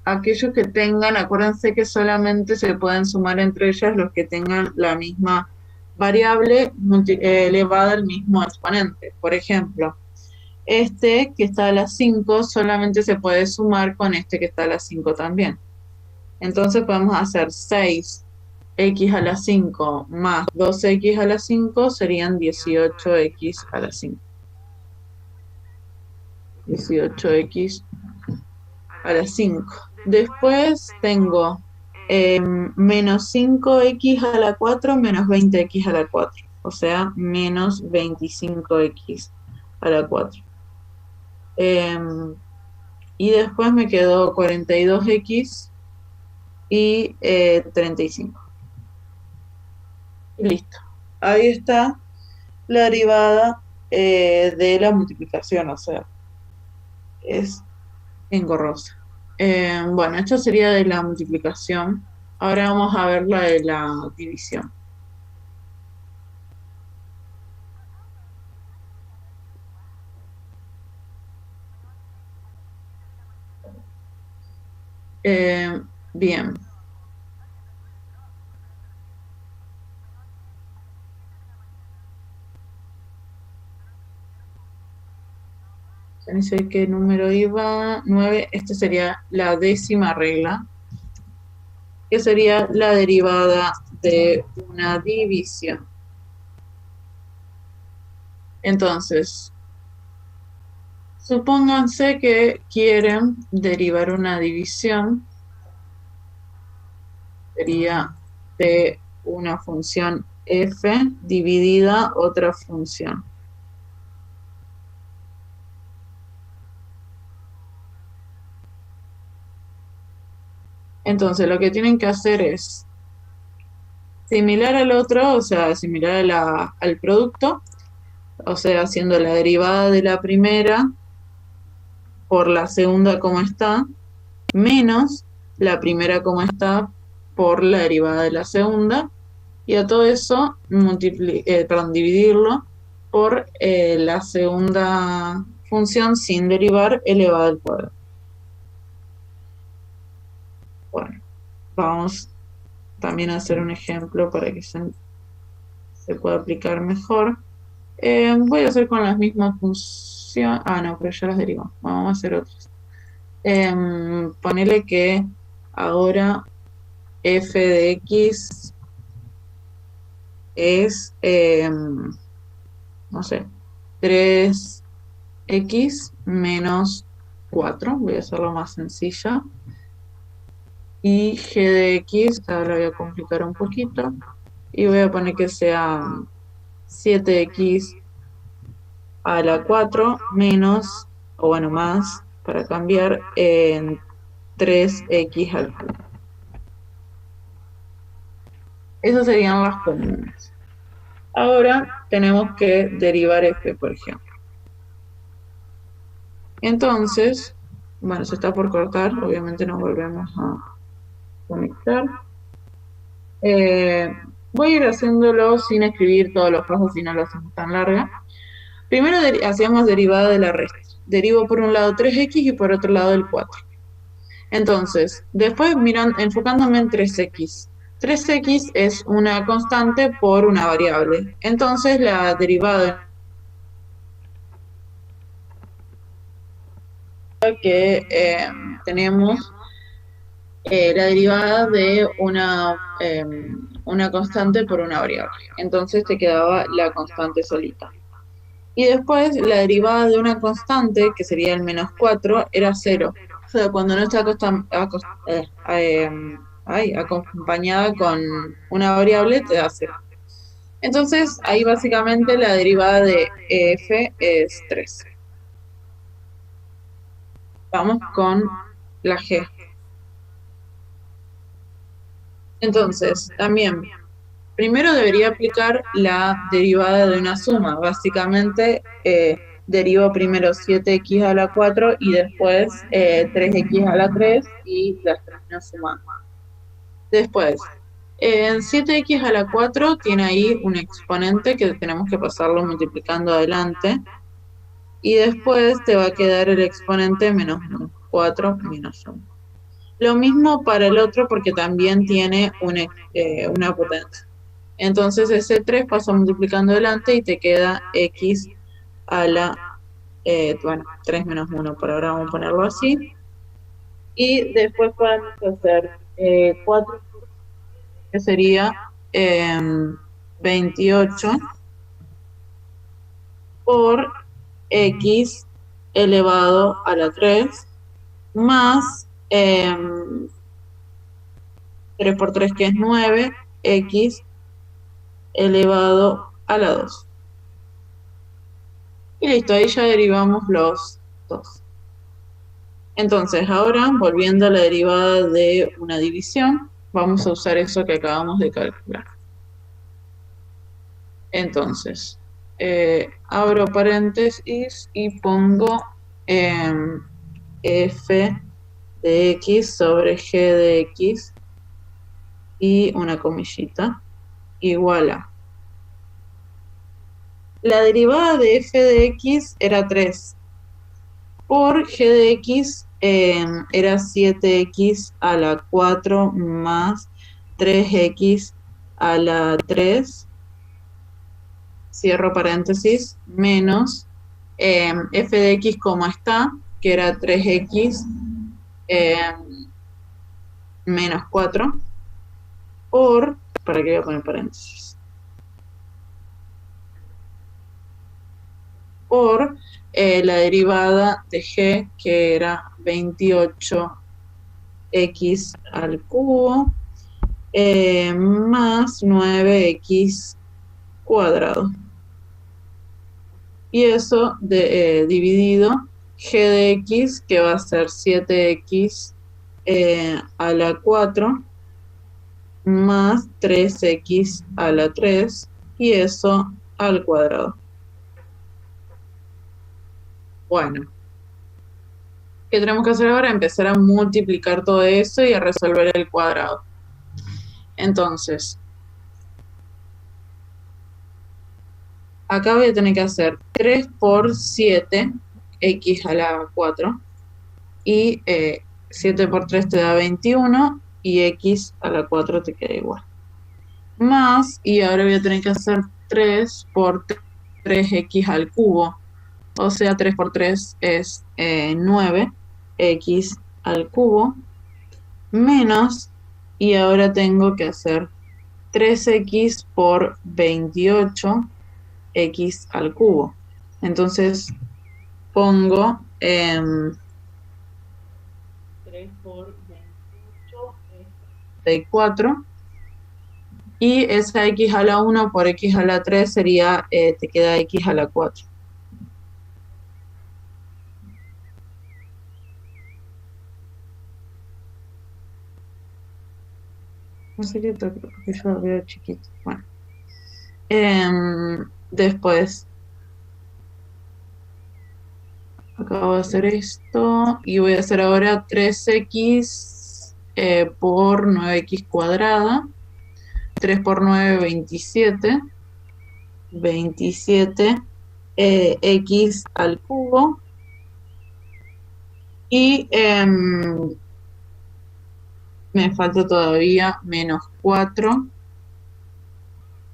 aquellos que tengan, acuérdense que solamente se pueden sumar entre ellas los que tengan la misma variable elevada al mismo exponente. Por ejemplo, este que está a las 5 solamente se puede sumar con este que está a las 5 también. Entonces podemos hacer 6x a la 5 más 2x a la 5 serían 18x a la 5. 18x a la 5. Después tengo menos 5x a la 4 menos 20x a la 4. O sea, menos 25x a la 4. Y después me quedó 42x y 35. Y listo. Ahí está la derivada de la multiplicación, o sea, es engorrosa. Bueno, esto sería de la multiplicación. Ahora vamos a ver la de la división. Bien. Ya no sé qué número iba. 9. Esta sería la décima regla, que sería la derivada de una división. Entonces, supónganse que quieren derivar una división. Sería de una función f dividida otra función. Entonces, lo que tienen que hacer es similar al otro, o sea, similar al producto, o sea, haciendo la derivada de la primera por la segunda como está, menos la primera como está por la derivada de la segunda, y a todo eso dividirlo por la segunda función sin derivar elevado al cuadrado. Bueno, vamos también a hacer un ejemplo para que se pueda aplicar mejor. Voy a hacer con las mismas funciones. Ah, no, pero ya las derivamos. Vamos a hacer otras. Ponele que ahora f de x es, no sé, 3x menos 4, voy a hacerlo más sencilla. Y g de x, ahora lo voy a complicar un poquito, y voy a poner que sea 7x a la 4 menos, o bueno, más, para cambiar, en 3x al cubo. Esas serían las comunes. Ahora tenemos que derivar f, por ejemplo. Entonces, bueno, se está por cortar, obviamente nos volvemos a conectar. Voy a ir haciéndolo sin escribir todos los pasos si no lo hacemos tan larga. Primero hacemos derivada de la resta. Derivo por un lado 3x y por otro lado el 4. Entonces, después enfocándome en 3x. 3x es una constante por una variable. Entonces, la derivada que tenemos la derivada de una constante por una variable. Entonces te quedaba la constante solita. Y después la derivada de una constante, que sería el menos 4, era 0. O sea, cuando no está acompañada con una variable, te da 0. Entonces, ahí básicamente la derivada de f es 3. Vamos con la g. Entonces, también, primero debería aplicar la derivada de una suma. Básicamente, derivo primero 7x a la 4 y después 3x a la 3 y las termino sumando. Después, en 7x a la 4 tiene ahí un exponente que tenemos que pasarlo multiplicando adelante. Y después te va a quedar el exponente menos 1, 4 menos 1. Lo mismo para el otro porque también tiene una potencia. Entonces ese 3 pasa multiplicando adelante y te queda x a la, 3 menos 1, por ahora vamos a ponerlo así. Y después podemos hacer 4, que sería 28 por x elevado a la 3 más 3 por 3 que es 9, x elevado a la 2. Y listo, ahí ya derivamos los dos. Entonces, ahora, volviendo a la derivada de una división, vamos a usar eso que acabamos de calcular. Entonces, abro paréntesis y pongo f de x sobre g de x y una comillita igual a. La derivada de f de x era 3. Por g de x era 7x a la 4 más 3x a la 3, cierro paréntesis, menos f de x como está, que era 3x menos 4, ¿para qué voy a poner paréntesis? Por la derivada de g, que era 28x al cubo más 9x cuadrado. Y eso dividido g de x, que va a ser 7x a la 4 más 3x a la 3 y eso al cuadrado. Bueno, ¿qué tenemos que hacer ahora? Empezar a multiplicar todo eso y a resolver el cuadrado. Entonces, acá voy a tener que hacer 3 por 7, x a la 4, y 7 por 3 te da 21, y x a la 4 te queda igual. Más, y ahora voy a tener que hacer 3 por 3x al cubo. O sea, 3 por 3 es 9x al cubo, menos, y ahora tengo que hacer 3x por 28x al cubo. Entonces pongo 6 por 28 es 34. Y esa x a la 1 por x a la 3 sería, te queda x a la 4. No sé qué toca, porque yo lo veo chiquito. Bueno. Después, acabo de hacer esto y voy a hacer ahora 3x por 9x cuadrada. 3 por 9, 27. 27 x al cubo. Y me falta todavía menos 4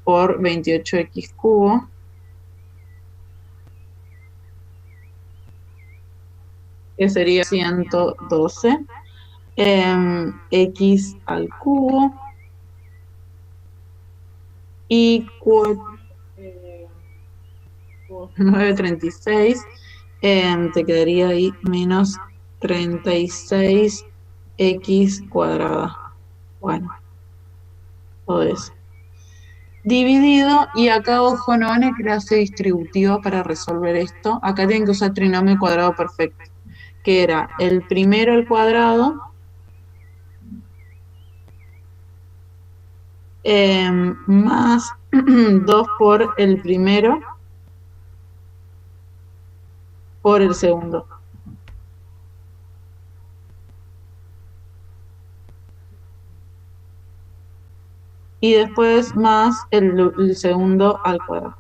por 28x cubo. Que sería 112 x al cubo. Y 936, te quedaría ahí menos 36x cuadrada. Bueno, todo eso. Dividido, y acá, ojo, no van a clase distributiva para resolver esto. Acá tienen que usar trinomio cuadrado perfecto, que era el primero al cuadrado más 2 por el primero por el segundo. Y después más el segundo al cuadrado.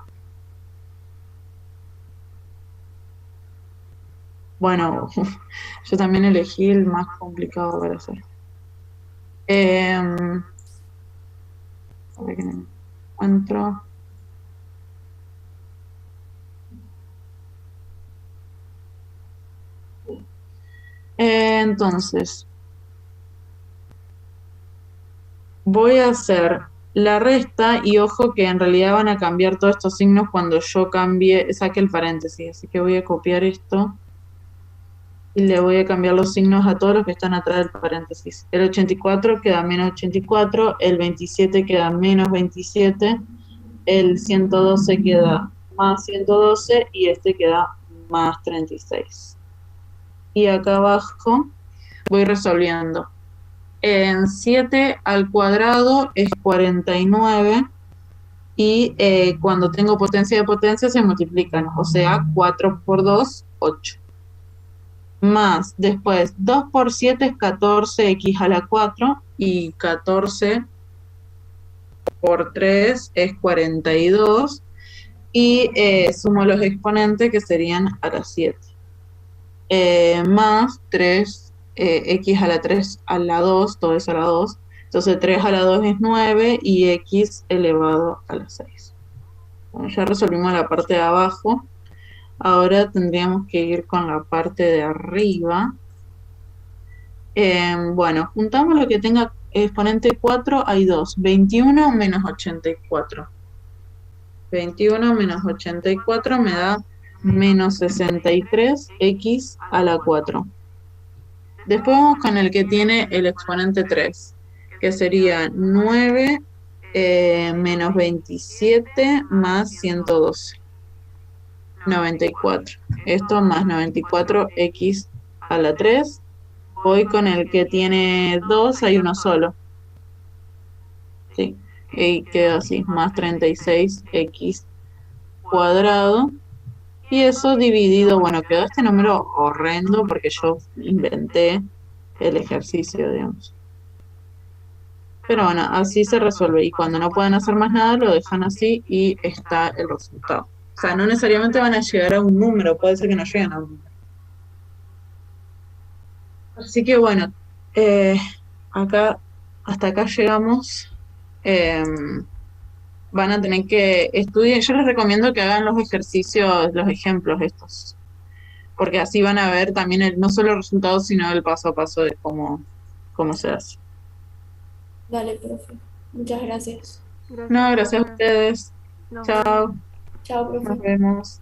Bueno, yo también elegí el más complicado para hacer. A ver que no encuentro. Entonces, voy a hacer la resta y ojo que en realidad van a cambiar todos estos signos cuando yo saque el paréntesis. Así que voy a copiar esto y le voy a cambiar los signos a todos los que están atrás del paréntesis. El 84 queda menos 84, el 27 queda menos 27, el 112 queda más 112 y este queda más 36. Y acá abajo voy resolviendo. En 7 al cuadrado es 49 y cuando tengo potencia de potencia se multiplican, o sea, 4 por 2, 8. Más, después, 2 por 7 es 14x a la 4 y 14 por 3 es 42 y sumo los exponentes que serían a la 7. Más 3 x a la 3 a la 2, todo eso a la 2. Entonces 3 a la 2 es 9 y x elevado a la 6. Bueno, ya resolvimos la parte de abajo. Ahora tendríamos que ir con la parte de arriba. Bueno, juntamos lo que tenga exponente 4, hay 2. 21 menos 84. 21 menos 84 me da menos 63x a la 4. Después vamos con el que tiene el exponente 3, que sería 9 menos 27 más 112. 94. Esto más 94x a la 3. Voy con el que tiene 2, hay uno solo. Sí, y queda así, más 36x cuadrado. Y eso dividido, bueno, quedó este número horrendo porque yo inventé el ejercicio, digamos. Pero bueno, así se resuelve. Y cuando no pueden hacer más nada, lo dejan así y está el resultado. O sea, no necesariamente van a llegar a un número, puede ser que no lleguen a un número. Así que bueno, hasta acá llegamos. Van a tener que estudiar. Yo les recomiendo que hagan los ejercicios, los ejemplos estos, porque así van a ver también no solo el resultado, sino el paso a paso de cómo se hace. Dale, profe. Muchas gracias. No, gracias a ustedes. Nos Chao, vemos. Chao, profe. nos vemos.